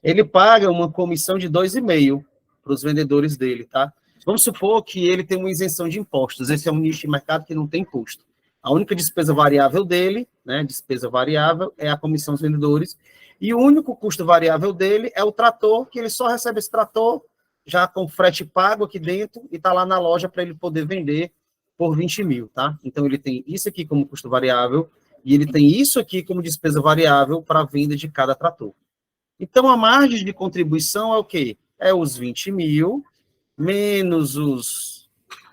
Ele paga uma comissão de 2,5 para os vendedores dele, tá? Vamos supor que ele tem uma isenção de impostos. Esse é um nicho de mercado que não tem custo. A única despesa variável dele, né, despesa variável, é a comissão dos vendedores. E o único custo variável dele é o trator, que ele só recebe esse trator já com frete pago aqui dentro e está lá na loja para ele poder vender por 20 mil, tá? Então, ele tem isso aqui como custo variável e ele tem isso aqui como despesa variável para a venda de cada trator. Então, a margem de contribuição é o quê? É os 20 mil, menos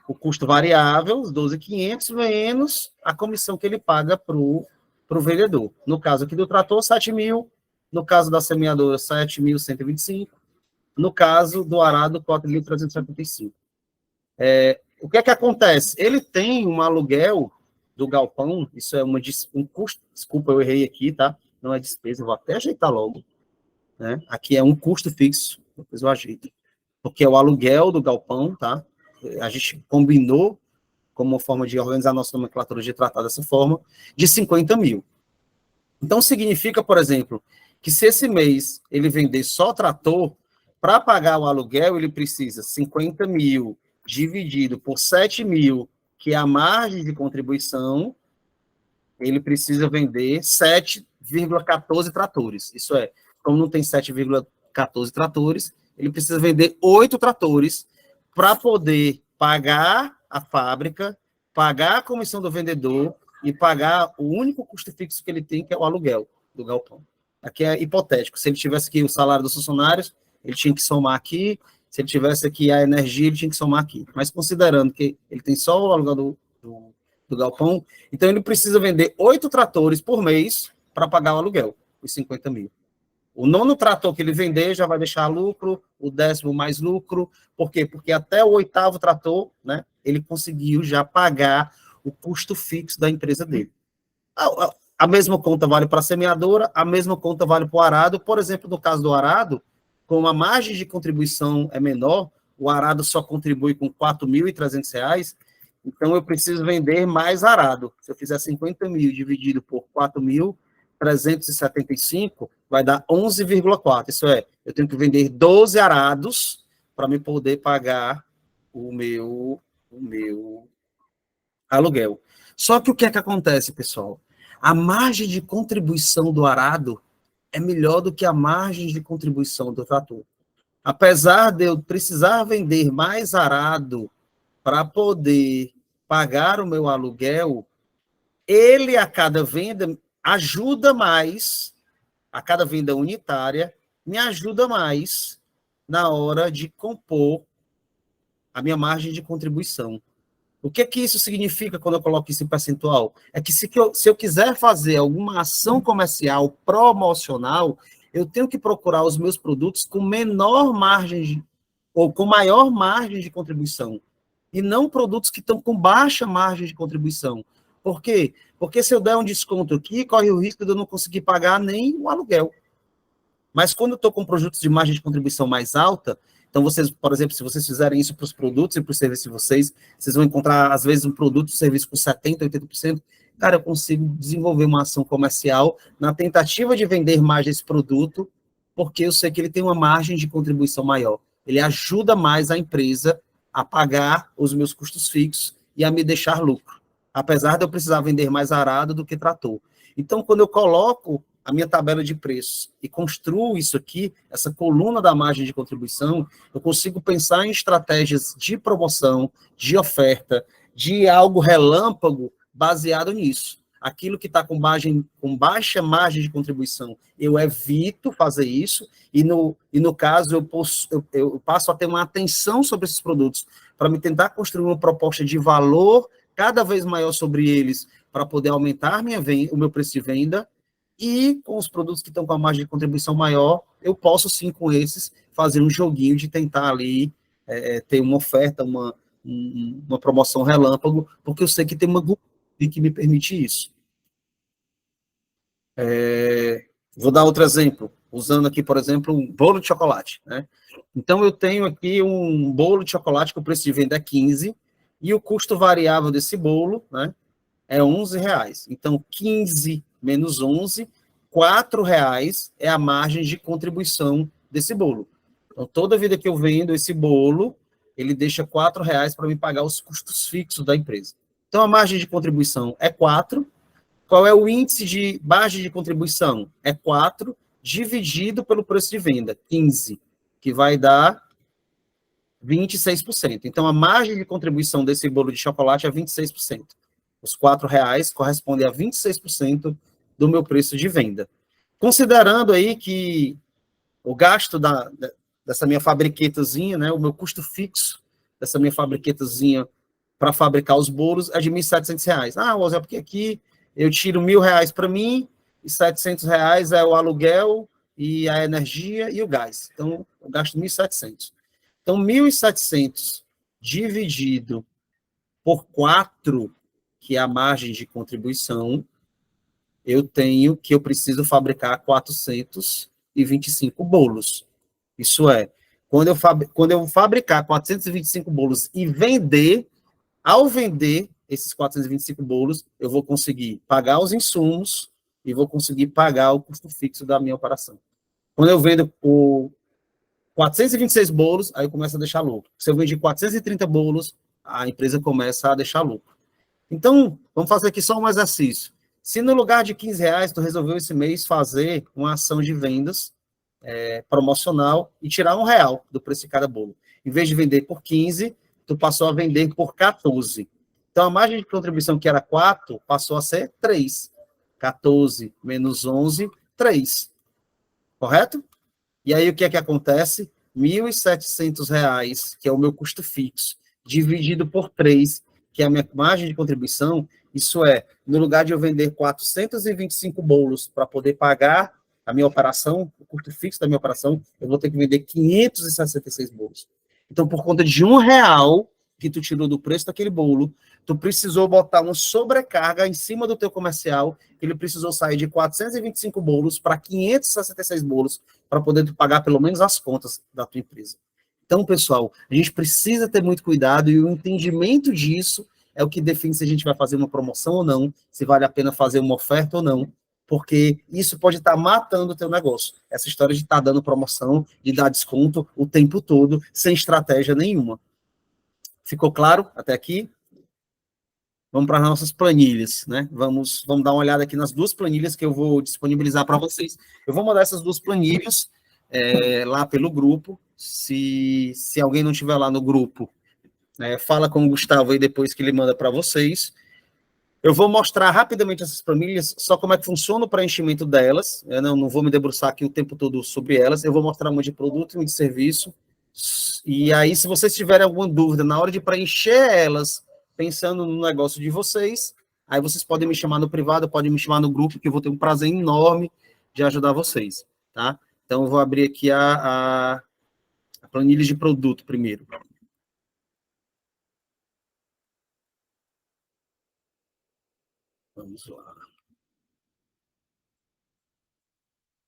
o custo variável, os 12.500, menos a comissão que ele paga para o vendedor. No caso aqui do trator, 7 mil. No caso da semeadora, 7.125. No caso do arado, 4.375. O que é que acontece? Ele tem um aluguel do galpão, isso é um custo, desculpa, eu errei aqui, tá? Não é despesa, eu vou até ajeitar logo. Né? Aqui é um custo fixo, depois eu ajeito. Porque é o aluguel do galpão, tá? A gente combinou, como uma forma de organizar a nossa nomenclatura de tratar dessa forma, de 50 mil. Então, significa, por exemplo, que se esse mês ele vender só trator, para pagar o aluguel, ele precisa 50 mil dividido por 7 mil, que é a margem de contribuição, ele precisa vender 7,14 tratores. Isso é, como não tem 7,14 tratores, ele precisa vender 8 tratores para poder pagar a fábrica, pagar a comissão do vendedor e pagar o único custo fixo que ele tem, que é o aluguel do galpão. Aqui é hipotético. Se ele tivesse aqui o salário dos funcionários, ele tinha que somar aqui. Se ele tivesse aqui a energia, ele tinha que somar aqui. Mas considerando que ele tem só o aluguel do galpão, então ele precisa vender 8 tratores por mês para pagar o aluguel, os 50 mil. O 9º trator que ele vender já vai deixar lucro, o 10º mais lucro. Por quê? Porque até o 8º trator, né, ele conseguiu já pagar o custo fixo da empresa dele. A mesma conta vale para a semeadora, a mesma conta vale para o arado. Por exemplo, no caso do arado, como a margem de contribuição é menor, o arado só contribui com R$ 4.300, Então, eu preciso vender mais arado. Se eu fizer 50 mil dividido por 4.375, vai dar 11,4. Isso é, eu tenho que vender 12 arados para me poder pagar o meu aluguel. Só que o que é que acontece, pessoal? A margem de contribuição do arado é melhor do que a margem de contribuição do trator. Apesar de eu precisar vender mais arado para poder pagar o meu aluguel, ele, a cada venda, ajuda mais, a cada venda unitária, me ajuda mais na hora de compor a minha margem de contribuição. O que é que isso significa quando eu coloco isso em percentual? É que se eu quiser fazer alguma ação comercial promocional, eu tenho que procurar os meus produtos com menor margem, ou com maior margem de contribuição, e não produtos que estão com baixa margem de contribuição. Por quê? Porque se eu der um desconto aqui, corre o risco de eu não conseguir pagar nem o aluguel. Mas quando eu estou com produtos de margem de contribuição mais alta, então vocês, por exemplo, se vocês fizerem isso para os produtos e para os serviços de vocês vão encontrar, às vezes, um produto ou serviço com 70%, 80%. Cara, eu consigo desenvolver uma ação comercial na tentativa de vender mais esse produto, porque eu sei que ele tem uma margem de contribuição maior. Ele ajuda mais a empresa a pagar os meus custos fixos e a me deixar lucro, apesar de eu precisar vender mais arado do que trator. Então, quando eu coloco a minha tabela de preços e construo isso aqui, essa coluna da margem de contribuição, eu consigo pensar em estratégias de promoção, de oferta, de algo relâmpago baseado nisso. Aquilo que está com baixa margem de contribuição, eu evito fazer isso, e no caso eu passo a ter uma atenção sobre esses produtos, para me tentar construir uma proposta de valor cada vez maior sobre eles, para poder aumentar o meu preço de venda. E com os produtos que estão com a margem de contribuição maior, eu posso sim, com esses, fazer um joguinho de tentar ali ter uma oferta, uma promoção relâmpago, porque eu sei que tem uma gordura que me permite isso. Vou dar outro exemplo, usando aqui, por exemplo, um bolo de chocolate, né? Então, eu tenho aqui um bolo de chocolate que o preço de venda é 15, e o custo variável desse bolo, né, é R$11. Então, 15 menos 11, R$4 é a margem de contribuição desse bolo. Então, toda vida que eu vendo esse bolo, ele deixa R$4 para me pagar os custos fixos da empresa. Então, a margem de contribuição é 4. Qual é o índice de margem de contribuição? É 4 dividido pelo preço de venda, 15, que vai dar 26%. Então, a margem de contribuição desse bolo de chocolate é 26%. Os R$4 correspondem a 26% do meu preço de venda. Considerando aí que o gasto dessa minha fabriquetazinha, né, o meu custo fixo dessa minha fabriquetazinha para fabricar os bolos é de R$1.700. Ah, Osé, porque aqui eu tiro R$1.000 para mim e R$700 é o aluguel e a energia e o gás. Então, eu gasto R$1.700. Então, 1.700 dividido por 4, que é a margem de contribuição, eu preciso fabricar 425 bolos. Isso é, quando eu fabricar 425 bolos e vender, ao vender esses 425 bolos, eu vou conseguir pagar os insumos e vou conseguir pagar o custo fixo da minha operação. Quando eu vendo 426 bolos, aí eu começo a deixar lucro. Se eu vendi 430 bolos, a empresa começa a deixar lucro. Então, vamos fazer aqui só um exercício. Se no lugar de R$15, tu resolveu esse mês fazer uma ação de vendas promocional e tirar R$1 do preço de cada bolo. Em vez de vender por 15, tu passou a vender por 14. Então, a margem de contribuição que era 4, passou a ser 3. 14 menos 11, 3. Correto? E aí, o que é que acontece? R$1.700, que é o meu custo fixo, dividido por 3, que é a minha margem de contribuição. Isso é, no lugar de eu vender 425 bolos para poder pagar a minha operação, o custo fixo da minha operação, eu vou ter que vender 566 bolos. Então, por conta de R$1 que tu tirou do preço daquele bolo, tu precisou botar uma sobrecarga em cima do teu comercial, ele precisou sair de 425 bolos para 566 bolos, para poder tu pagar pelo menos as contas da tua empresa. Então, pessoal, a gente precisa ter muito cuidado, e o entendimento disso é o que define se a gente vai fazer uma promoção ou não, se vale a pena fazer uma oferta ou não, porque isso pode estar matando o teu negócio. Essa história de estar dando promoção, de dar desconto o tempo todo, sem estratégia nenhuma. Ficou claro até aqui? Vamos para as nossas planilhas, né? Vamos dar uma olhada aqui nas duas planilhas que eu vou disponibilizar para vocês. Eu vou mandar essas duas planilhas lá pelo grupo. Se alguém não estiver lá no grupo, fala com o Gustavo aí depois que ele manda para vocês. Eu vou mostrar rapidamente essas planilhas, só como é que funciona o preenchimento delas. Eu não vou me debruçar aqui o tempo todo sobre elas. Eu vou mostrar uma de produto e uma de serviço. E aí, se vocês tiverem alguma dúvida na hora de preencher elas, pensando no negócio de vocês, aí vocês podem me chamar no privado, podem me chamar no grupo, que eu vou ter um prazer enorme de ajudar vocês, tá? Então, eu vou abrir aqui a planilha de produto primeiro. Vamos lá.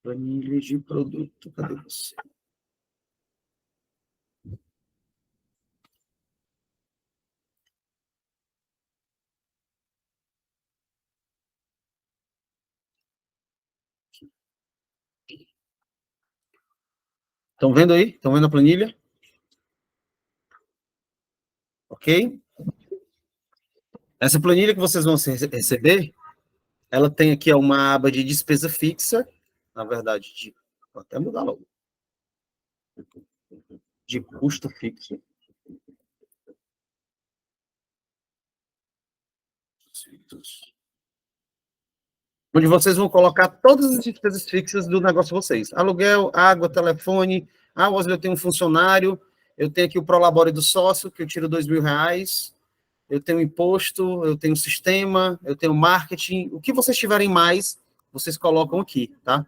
Planilha de produto, cadê você? Estão vendo aí? Estão vendo a planilha? Ok? Essa planilha que vocês vão receber, ela tem aqui uma aba de despesa fixa, na verdade, vou até mudar logo, de custo fixo. Onde vocês vão colocar todas as despesas fixas do negócio de vocês. Aluguel, água, telefone. Ah, Wesley, eu tenho um funcionário, eu tenho aqui o Prolabore do sócio, que eu tiro R$ 2.000, eu tenho imposto, eu tenho sistema, eu tenho marketing. O que vocês tiverem mais, vocês colocam aqui, tá?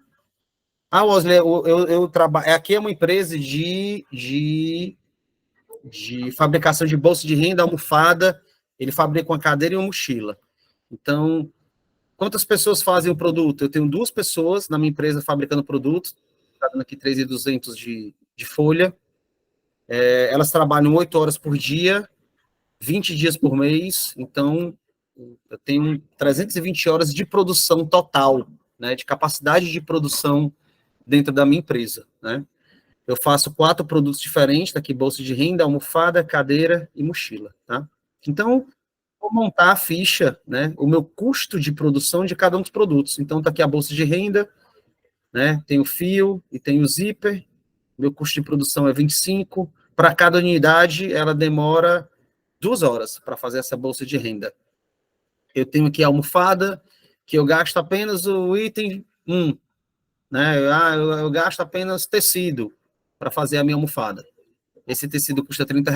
Ah, Wesley, eu trabalho. Aqui é uma empresa de fabricação de bolsa de renda, almofada. Ele fabrica uma cadeira e uma mochila. Então, quantas pessoas fazem o produto? Eu tenho 2 pessoas na minha empresa fabricando produtos. Está dando aqui 3.200 de folha. Elas trabalham 8 horas por dia, 20 dias por mês. Então, eu tenho 320 horas de produção total, né, de capacidade de produção dentro da minha empresa, né? Eu faço 4 produtos diferentes, tá aqui bolsa de renda, almofada, cadeira e mochila, tá? Então, vou montar a ficha, né, o meu custo de produção de cada um dos produtos. Então, tá aqui a bolsa de renda, né, tem o fio e tem o zíper, meu custo de produção é 25, para cada unidade, ela demora 2 horas para fazer essa bolsa de renda. Eu tenho aqui a almofada, que eu gasto apenas o item 1, né, eu gasto apenas tecido para fazer a minha almofada. Esse tecido custa R$ 30,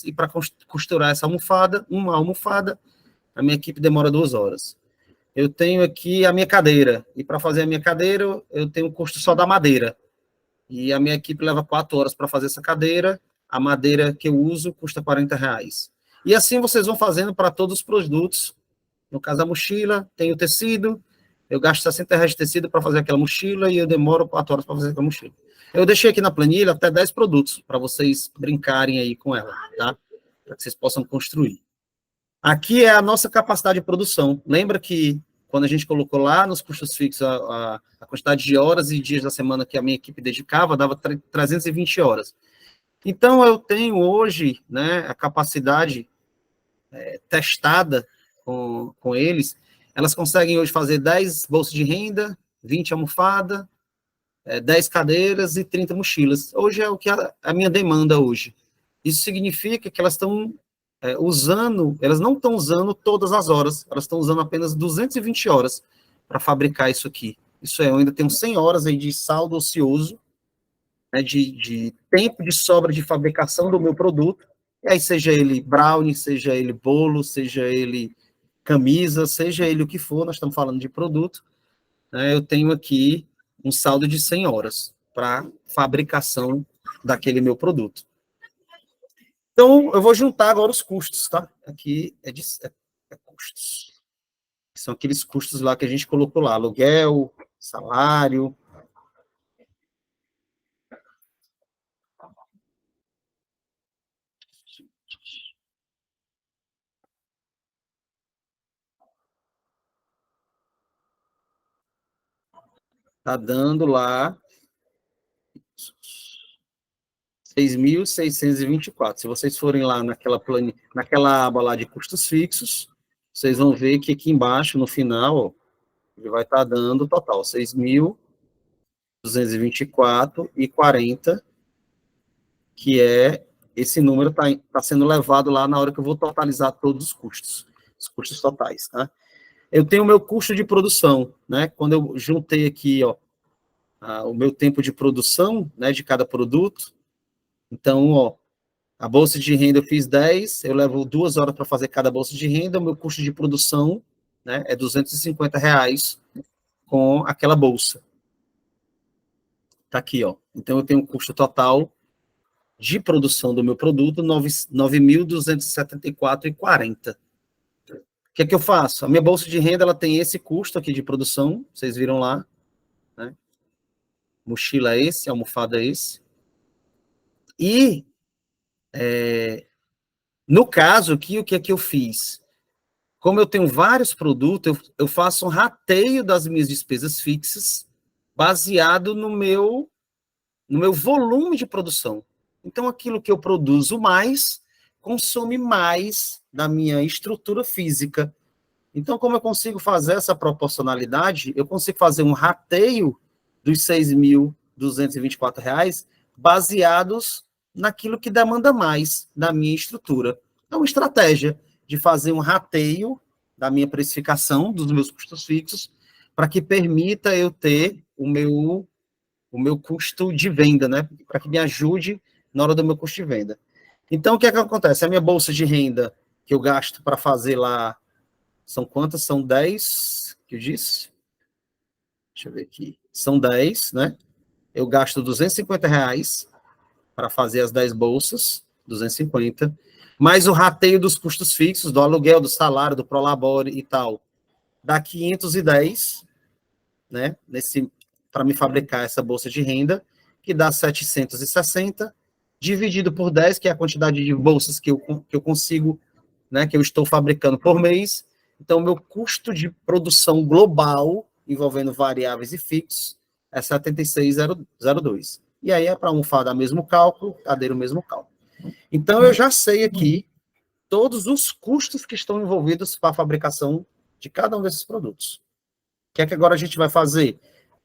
e para costurar essa almofada, uma almofada, a minha equipe demora 2 horas. Eu tenho aqui a minha cadeira, e para fazer a minha cadeira, eu tenho o custo só da madeira. E a minha equipe leva 4 horas para fazer essa cadeira, a madeira que eu uso custa R$ 40. E assim vocês vão fazendo para todos os produtos. No caso da mochila, tem o tecido, eu gasto R$ 60 de tecido para fazer aquela mochila, e eu demoro 4 horas para fazer aquela mochila. Eu deixei aqui na planilha até 10 produtos, para vocês brincarem aí com ela, tá? Para que vocês possam construir. Aqui é a nossa capacidade de produção. Lembra que quando a gente colocou lá nos custos fixos a quantidade de horas e dias da semana que a minha equipe dedicava, dava 320 horas. Então, eu tenho hoje, né, a capacidade testada com eles. Elas conseguem hoje fazer 10 bolsas de renda, 20 almofadas, 10 cadeiras e 30 mochilas. Hoje é o que a minha demanda hoje. Isso significa que elas estão usando, elas não estão usando todas as horas, elas estão usando apenas 220 horas para fabricar isso aqui. Isso eu ainda tenho 100 horas aí de saldo ocioso, né, de tempo de sobra de fabricação do meu produto, e aí seja ele brownie, seja ele bolo, seja ele camisa, seja ele o que for, nós estamos falando de produto, né, eu tenho aqui um saldo de 100 horas para fabricação daquele meu produto. Então, eu vou juntar agora os custos, tá? Aqui é custos. São aqueles custos lá que a gente colocou lá, aluguel, salário. Está dando lá 6.624. Se vocês forem lá naquela aba lá de custos fixos, vocês vão ver que aqui embaixo, no final, ó, ele vai estar dando total 6.224,40, que é esse número está sendo levado lá na hora que eu vou totalizar todos os custos totais, tá? Eu tenho o meu custo de produção, né? Quando eu juntei aqui, ó, o meu tempo de produção, né, de cada produto. Então, ó, a bolsa de renda eu fiz 10, eu levo 2 horas para fazer cada bolsa de renda, o meu custo de produção, né, é R$250 com aquela bolsa. Tá aqui, ó. Então, eu tenho um custo total de produção do meu produto, 9.274,40. O que é que eu faço? A minha bolsa de renda, ela tem esse custo aqui de produção, vocês viram lá, né? Mochila é esse, almofada é esse. E, no caso aqui, o que é que eu fiz? Como eu tenho vários produtos, eu faço um rateio das minhas despesas fixas baseado no meu volume de produção. Então, aquilo que eu produzo mais, consome mais da minha estrutura física. Então, como eu consigo fazer essa proporcionalidade, eu consigo fazer um rateio dos R$6.224 baseados naquilo que demanda mais da minha estrutura. É uma estratégia de fazer um rateio da minha precificação, dos meus custos fixos, para que permita eu ter o meu custo de venda, né? Para que me ajude na hora do meu custo de venda. Então, o que é que acontece? A minha bolsa de renda que eu gasto para fazer lá, são quantas? São 10, que eu disse? Deixa eu ver aqui. São 10, né? Eu gasto R$250 para fazer as 10 bolsas, 250, mais o rateio dos custos fixos, do aluguel, do salário, do Prolabore e tal, dá 510, né, para me fabricar essa bolsa de renda, que dá 760, dividido por 10, que é a quantidade de bolsas que eu consigo, né, que eu estou fabricando por mês. Então, o meu custo de produção global, envolvendo variáveis e fixos, é 76,02. E aí é para almofada mesmo cálculo, cadeira o mesmo cálculo. Então, eu já sei aqui todos os custos que estão envolvidos para a fabricação de cada um desses produtos. O que é que agora a gente vai fazer?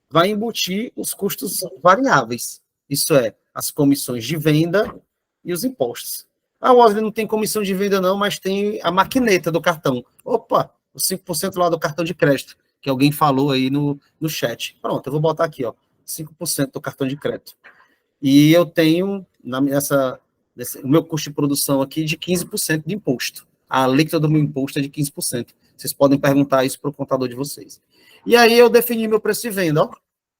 Vai embutir os custos variáveis. Isso é, as comissões de venda e os impostos. Ah, o Wesley não tem comissão de venda não, mas tem a maquineta do cartão. Opa, os 5% lá do cartão de crédito, que alguém falou aí no chat. Pronto, eu vou botar aqui, ó, 5% do cartão de crédito. E eu tenho, o meu custo de produção aqui de 15% de imposto. A alíquota do meu imposto é de 15%. Vocês podem perguntar isso para o contador de vocês. E aí eu defini meu preço de venda, ó.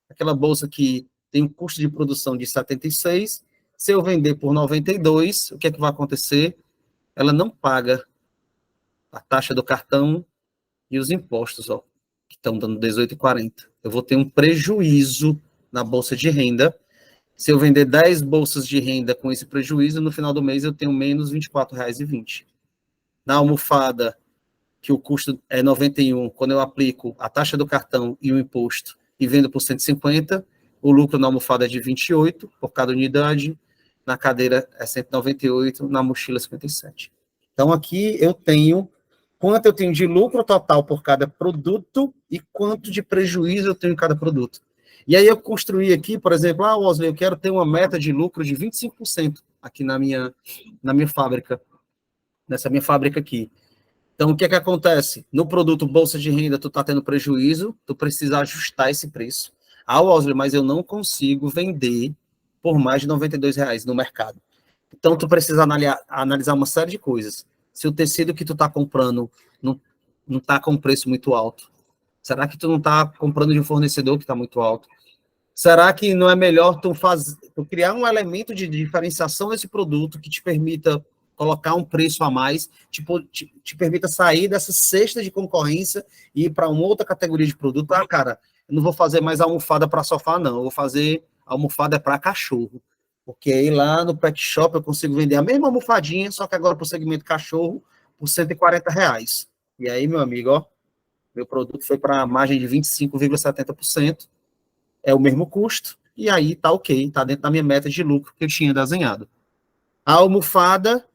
Aquela bolsa que tem um custo de produção de 76, se eu vender por 92, o que é que vai acontecer? Ela não paga a taxa do cartão e os impostos, ó, que estão dando 18,40. Eu vou ter um prejuízo na bolsa de renda. Se eu vender 10 bolsas de renda com esse prejuízo, no final do mês eu tenho menos R$ 24,20. Na almofada, que o custo é 91, quando eu aplico a taxa do cartão e o imposto e vendo por 150, o lucro na almofada é de 28 por cada unidade, na cadeira é 198, na mochila 57. Então, aqui eu tenho quanto eu tenho de lucro total por cada produto e quanto de prejuízo eu tenho em cada produto. E aí eu construí aqui, por exemplo, Wesley, eu quero ter uma meta de lucro de 25% aqui na minha fábrica, nessa minha fábrica aqui. Então, o que é que acontece? No produto bolsa de renda, tu está tendo prejuízo, tu precisa ajustar esse preço. Wesley, mas eu não consigo vender por mais de R$92 no mercado. Então, tu precisa analisar uma série de coisas. Se o tecido que tu está comprando não está com preço muito alto, será que tu não está comprando de um fornecedor que está muito alto? Será que não é melhor tu criar um elemento de diferenciação desse produto que te permita colocar um preço a mais, te permita sair dessa cesta de concorrência e ir para uma outra categoria de produto? Ah, cara, eu não vou fazer mais almofada para sofá, não. Eu vou fazer almofada para cachorro. Porque aí lá no pet shop eu consigo vender a mesma almofadinha, só que agora para o segmento cachorro, por R$140. E aí, meu amigo, ó, meu produto foi para a margem de 25,70%. é o mesmo custo, e aí tá ok, tá dentro da minha meta de lucro que eu tinha desenhado. A almofada,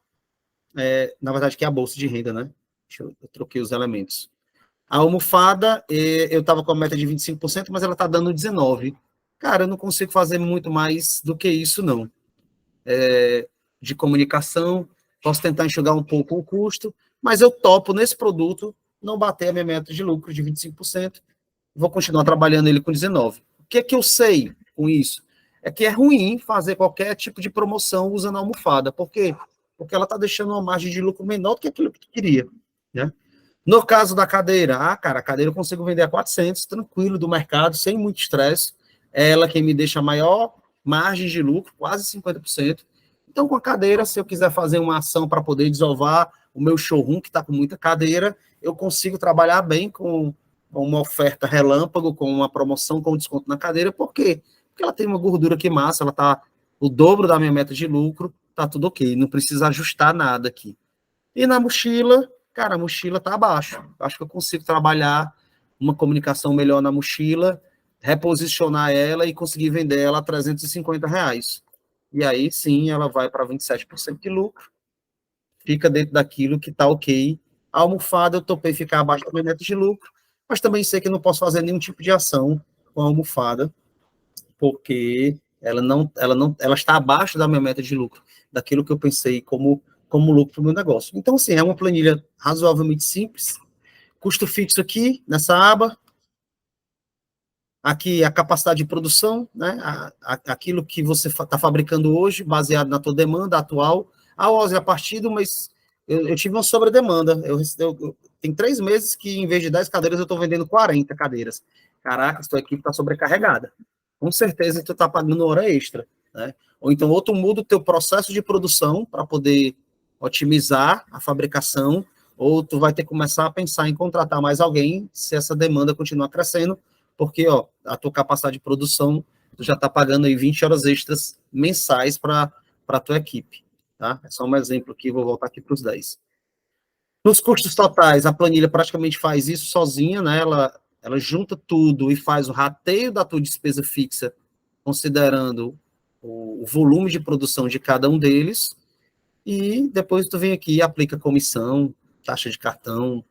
na verdade, que é a bolsa de renda, né? Eu troquei os elementos. A almofada, eu estava com a meta de 25%, mas ela está dando 19%. Cara, eu não consigo fazer muito mais do que isso, não. De comunicação, posso tentar enxugar um pouco o custo, mas eu topo nesse produto não bater a minha meta de lucro de 25%, vou continuar trabalhando ele com 19%. O que é que eu sei com isso? É que é ruim fazer qualquer tipo de promoção usando a almofada. Por quê? Porque ela está deixando uma margem de lucro menor do que aquilo que tu queria, né? No caso da cadeira, cara, a cadeira eu consigo vender a 400, tranquilo, do mercado, sem muito estresse. É ela quem me deixa a maior margem de lucro, quase 50%. Então, com a cadeira, se eu quiser fazer uma ação para poder desovar o meu showroom, que está com muita cadeira, eu consigo trabalhar bem com uma oferta relâmpago, com uma promoção com desconto na cadeira. Por quê? Porque ela tem uma gordura que massa, ela está o dobro da minha meta de lucro, tá tudo ok, não precisa ajustar nada aqui. E na mochila, cara, a mochila tá abaixo. Acho que eu consigo trabalhar uma comunicação melhor na mochila, reposicionar ela e conseguir vender ela a R$350. E aí, sim, ela vai para 27% de lucro, fica dentro daquilo que tá ok. A almofada, eu topei ficar abaixo da minha meta de lucro, mas também sei que não posso fazer nenhum tipo de ação com a almofada, porque ela está abaixo da minha meta de lucro, daquilo que eu pensei como lucro para o meu negócio. Então, assim, é uma planilha razoavelmente simples, custo fixo aqui, nessa aba, aqui a capacidade de produção, né, aquilo que você está fabricando hoje, baseado na tua demanda atual. A partir do mês, eu tive uma sobredemanda, tem 3 meses que, em vez de 10 cadeiras, eu estou vendendo 40 cadeiras. Caraca, sua equipe está sobrecarregada. Com certeza tu está pagando hora extra, né? Ou então, tu muda o teu processo de produção para poder otimizar a fabricação, ou tu vai ter que começar a pensar em contratar mais alguém se essa demanda continuar crescendo, porque a tua capacidade de produção, tu já está pagando aí 20 horas extras mensais para a tua equipe, tá? É só um exemplo aqui, vou voltar aqui para os 10. Nos custos totais, a planilha praticamente faz isso sozinha, né? Ela junta tudo e faz o rateio da tua despesa fixa, considerando o volume de produção de cada um deles, e depois tu vem aqui e aplica comissão, taxa de cartão,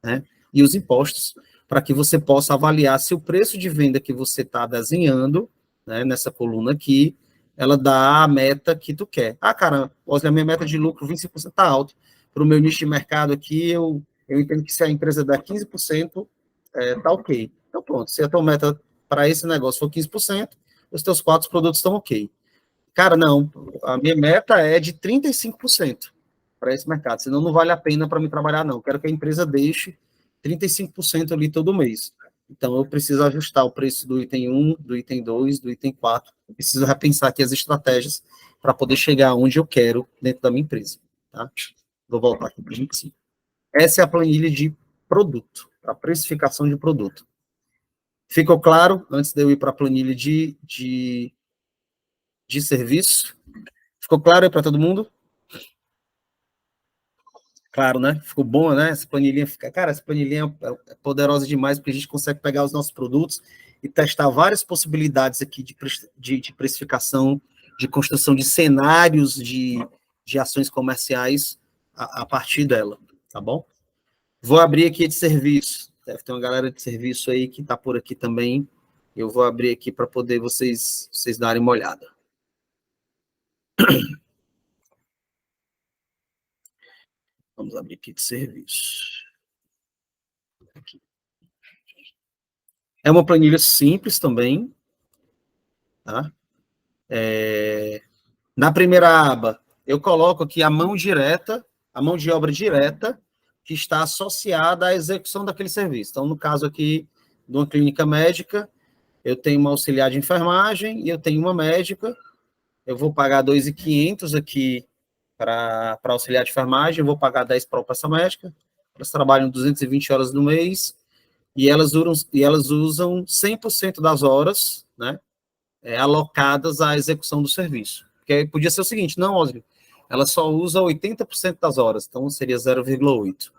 né? E os impostos, para que você possa avaliar se o preço de venda que você está desenhando, né, nessa coluna aqui, ela dá a meta que tu quer. Cara, a minha meta de lucro 25% está alto. Para o meu nicho de mercado aqui, eu entendo que se a empresa dá 15%, tá ok. Então, pronto, se a tua meta para esse negócio for 15%, os teus 4 produtos estão ok. Cara, não, a minha meta é de 35% para esse mercado, senão não vale a pena para mim trabalhar, não. Quero que a empresa deixe 35% ali todo mês. Então, eu preciso ajustar o preço do item 1, do item 2, do item 4. Eu preciso repensar aqui as estratégias para poder chegar onde eu quero dentro da minha empresa. Tá? Vou voltar aqui para a gente. Essa é a planilha de produto, a precificação de produto. Ficou claro, antes de eu ir para a planilha de serviço? Ficou claro aí para todo mundo? Claro, né? Ficou bom, né? Essa planilhinha fica... Cara, essa planilhinha é poderosa demais, porque a gente consegue pegar os nossos produtos e testar várias possibilidades aqui de precificação, de construção de cenários de ações comerciais a partir dela, tá bom? Vou abrir aqui de serviço. Deve ter uma galera de serviço aí que está por aqui também. Eu vou abrir aqui para poder vocês darem uma olhada. Vamos abrir aqui de serviço. Aqui. É uma planilha simples também. Tá? Na primeira aba, eu coloco aqui a mão direta, a mão de obra direta, que está associada à execução daquele serviço. Então, no caso aqui de uma clínica médica, eu tenho uma auxiliar de enfermagem e eu tenho uma médica. Eu vou pagar R$ 2.500 aqui para auxiliar de enfermagem, eu vou pagar 10 para essa médica. Elas trabalham 220 horas no mês e elas usam 100% das horas, né, alocadas à execução do serviço. Porque podia ser o seguinte, não, Osli, ela só usa 80% das horas, então seria 0,8.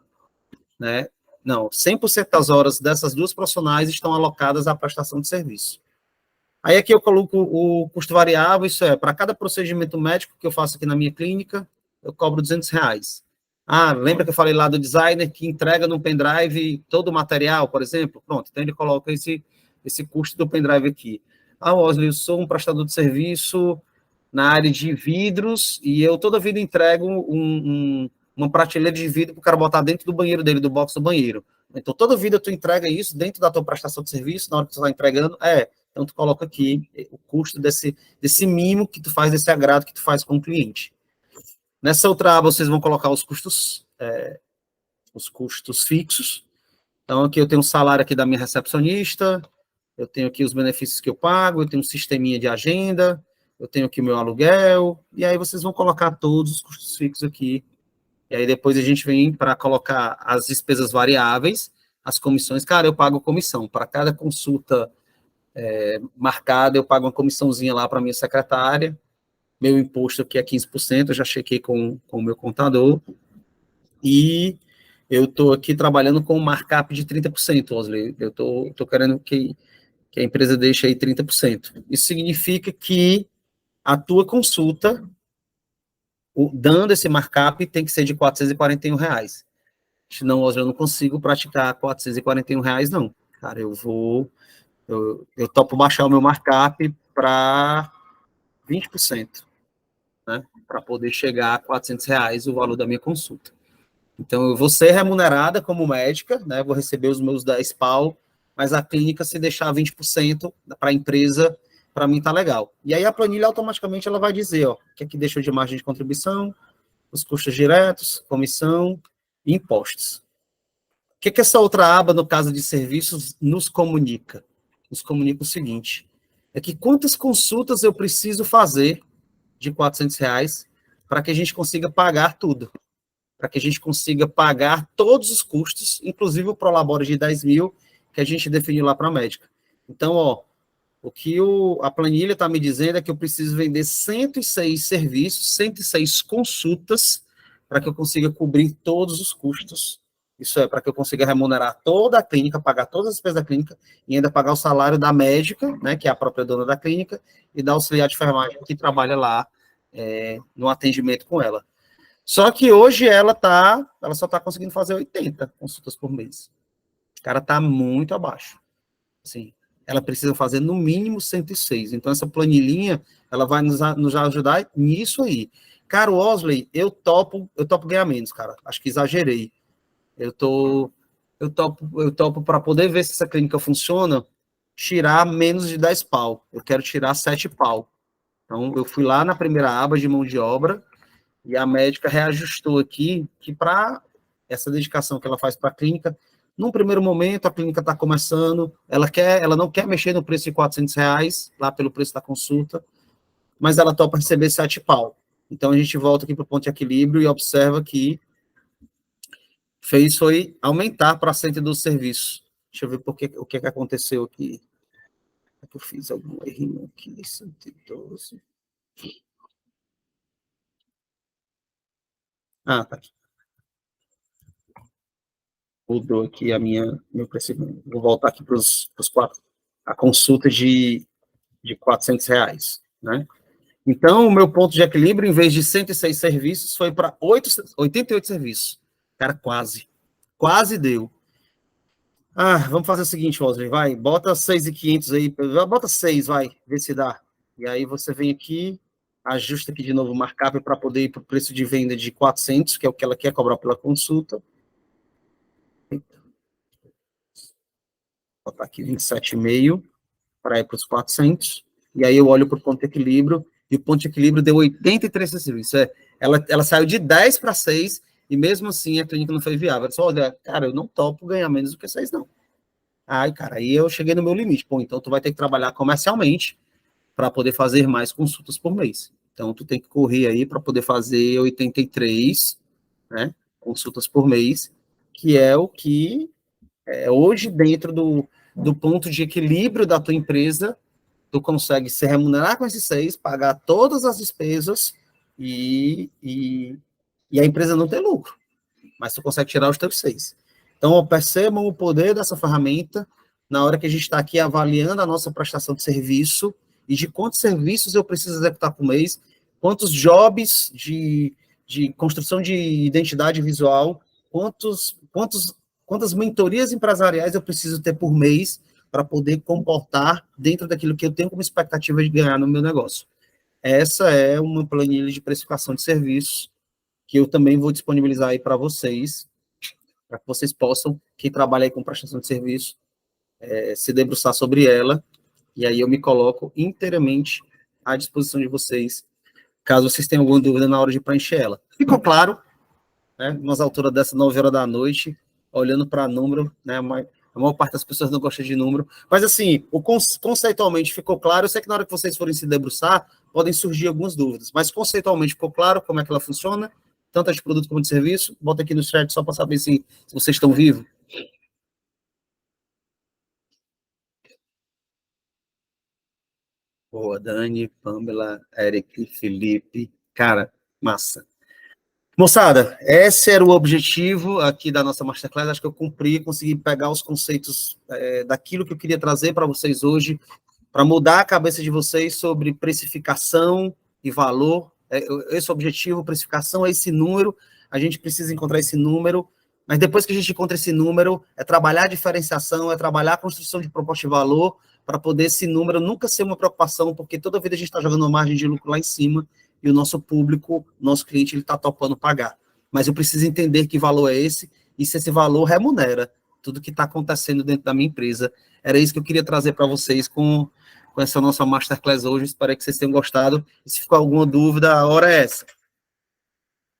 Né? Não, 100% das horas dessas duas profissionais estão alocadas à prestação de serviço. Aí aqui eu coloco o custo variável, isso é, para cada procedimento médico que eu faço aqui na minha clínica, eu cobro R$200. Ah, lembra que eu falei lá do designer que entrega no pendrive todo o material, por exemplo? Pronto, então ele coloca esse custo do pendrive aqui. Ah, Wesley, eu sou um prestador de serviço na área de vidros e eu toda vida entrego uma prateleira de vidro para o cara botar dentro do banheiro dele, do box do banheiro. Então, toda vida tu entrega isso dentro da tua prestação de serviço, na hora que tu está entregando, então tu coloca aqui o custo desse mimo que tu faz, desse agrado que tu faz com o cliente. Nessa outra aba, vocês vão colocar os custos fixos. Então, aqui eu tenho o salário aqui da minha recepcionista, eu tenho aqui os benefícios que eu pago, eu tenho um sisteminha de agenda, eu tenho aqui o meu aluguel, e aí vocês vão colocar todos os custos fixos aqui. E aí depois a gente vem para colocar as despesas variáveis, as comissões. Cara, eu pago comissão. Para cada consulta marcada, eu pago uma comissãozinha lá para minha secretária. Meu imposto aqui é 15%, eu já chequei com o meu contador. E eu estou aqui trabalhando com um markup de 30%, Wesley. Eu estou querendo que a empresa deixe aí 30%. Isso significa que a tua consulta, dando esse markup, tem que ser de R$441. Senão, Wesley, eu não consigo praticar R$441, não. Cara, eu topo baixar o meu markup para 20%, né? Para poder chegar a R$400 o valor da minha consulta. Então, eu vou ser remunerada como médica, né? Vou receber os meus 10 pau, mas a clínica, se deixar 20% para a empresa, para mim tá legal. E aí a planilha automaticamente ela vai dizer, ó, o que é que deixou de margem de contribuição, os custos diretos, comissão e impostos. O que essa outra aba, no caso de serviços, nos comunica? Nos comunica o seguinte, é que quantas consultas eu preciso fazer de R$400 para que a gente consiga pagar tudo, para que a gente consiga pagar todos os custos, inclusive o Prolabore de 10 mil, que a gente definiu lá para a médica. Então, ó, o que a planilha está me dizendo é que eu preciso vender 106 serviços, 106 consultas, para que eu consiga cobrir todos os custos. Isso é para que eu consiga remunerar toda a clínica, pagar todas as despesas da clínica, e ainda pagar o salário da médica, né, que é a própria dona da clínica, e da auxiliar de enfermagem que trabalha lá no atendimento com ela. Só que hoje ela só está conseguindo fazer 80 consultas por mês. O cara está muito abaixo. Assim, ela precisa fazer no mínimo 106. Então, essa planilhinha, ela vai nos ajudar nisso aí. Cara, Wesley, eu topo ganhar menos, cara. Acho que exagerei. Eu topo para poder ver se essa clínica funciona, tirar menos de 10 pau. Eu quero tirar 7 pau. Então, eu fui lá na primeira aba de mão de obra e a médica reajustou aqui que para essa dedicação que ela faz para a clínica, num primeiro momento, a clínica está começando, ela não quer mexer no preço de R$400, lá pelo preço da consulta, mas ela topa receber 7 pau. Então, a gente volta aqui para o ponto de equilíbrio e observa que foi aumentar para 112 serviços. Deixa eu ver o que aconteceu aqui. É que eu fiz algum errinho aqui, 112. Ah, tá aqui. Mudou aqui meu preço. Vou voltar aqui para os 4. A consulta de R$400, né? Então, o meu ponto de equilíbrio, em vez de 106 serviços, foi para 88 serviços. Cara, quase deu. Ah, vamos fazer o seguinte, Wesley, vai, bota 6.500 aí, bota 6, vai, vê se dá. E aí você vem aqui, ajusta aqui de novo o markup para poder ir para o preço de venda de 400, que é o que ela quer cobrar pela consulta. Botar aqui 27,5 para ir para os 400, e aí eu olho para o ponto de equilíbrio, e o ponto de equilíbrio deu 83 serviços. Ela saiu de 10 para 6, e mesmo assim a clínica não foi viável. Ela disse, olha, cara, eu não topo ganhar menos do que 6, não. Ai, cara, aí eu cheguei no meu limite. Pô, então tu vai ter que trabalhar comercialmente para poder fazer mais consultas por mês. Então tu tem que correr aí para poder fazer 83, né, consultas por mês, que é o que hoje dentro do ponto de equilíbrio da tua empresa, tu consegue se remunerar com esses 6, pagar todas as despesas e a empresa não ter lucro, mas tu consegue tirar os teus 6. Então, percebam o poder dessa ferramenta, na hora que a gente está aqui avaliando a nossa prestação de serviço e de quantos serviços eu preciso executar por mês, quantos jobs de construção de identidade visual, quantas mentorias empresariais eu preciso ter por mês para poder comportar dentro daquilo que eu tenho como expectativa de ganhar no meu negócio. Essa é uma planilha de precificação de serviços que eu também vou disponibilizar aí para vocês, para que vocês possam, quem trabalha aí com prestação de serviço, se debruçar sobre ela, e aí eu me coloco inteiramente à disposição de vocês, caso vocês tenham alguma dúvida na hora de preencher ela. Ficou claro, né, nas alturas dessas 9 horas da noite, olhando para número, né, a maior parte das pessoas não gosta de número, mas assim, conceitualmente ficou claro. Eu sei que na hora que vocês forem se debruçar, podem surgir algumas dúvidas, mas conceitualmente ficou claro como é que ela funciona, tanto de produto como de serviço. Bota aqui no chat só para saber se vocês estão vivos. Boa, Dani, Pamela, Eric, Felipe, cara, massa. Moçada, esse era o objetivo aqui da nossa Masterclass. Acho que eu cumpri, consegui pegar os conceitos daquilo que eu queria trazer para vocês hoje, para mudar a cabeça de vocês sobre precificação e valor. Esse é o objetivo, precificação é esse número, a gente precisa encontrar esse número, mas depois que a gente encontra esse número, é trabalhar a diferenciação, é trabalhar a construção de proposta de valor, para poder esse número nunca ser uma preocupação, porque toda vida a gente está jogando uma margem de lucro lá em cima, e o nosso público, nosso cliente, ele está topando pagar. Mas eu preciso entender que valor é esse, e se esse valor remunera tudo que está acontecendo dentro da minha empresa. Era isso que eu queria trazer para vocês com essa nossa Masterclass hoje. Espero que vocês tenham gostado. E se ficou alguma dúvida, a hora é essa.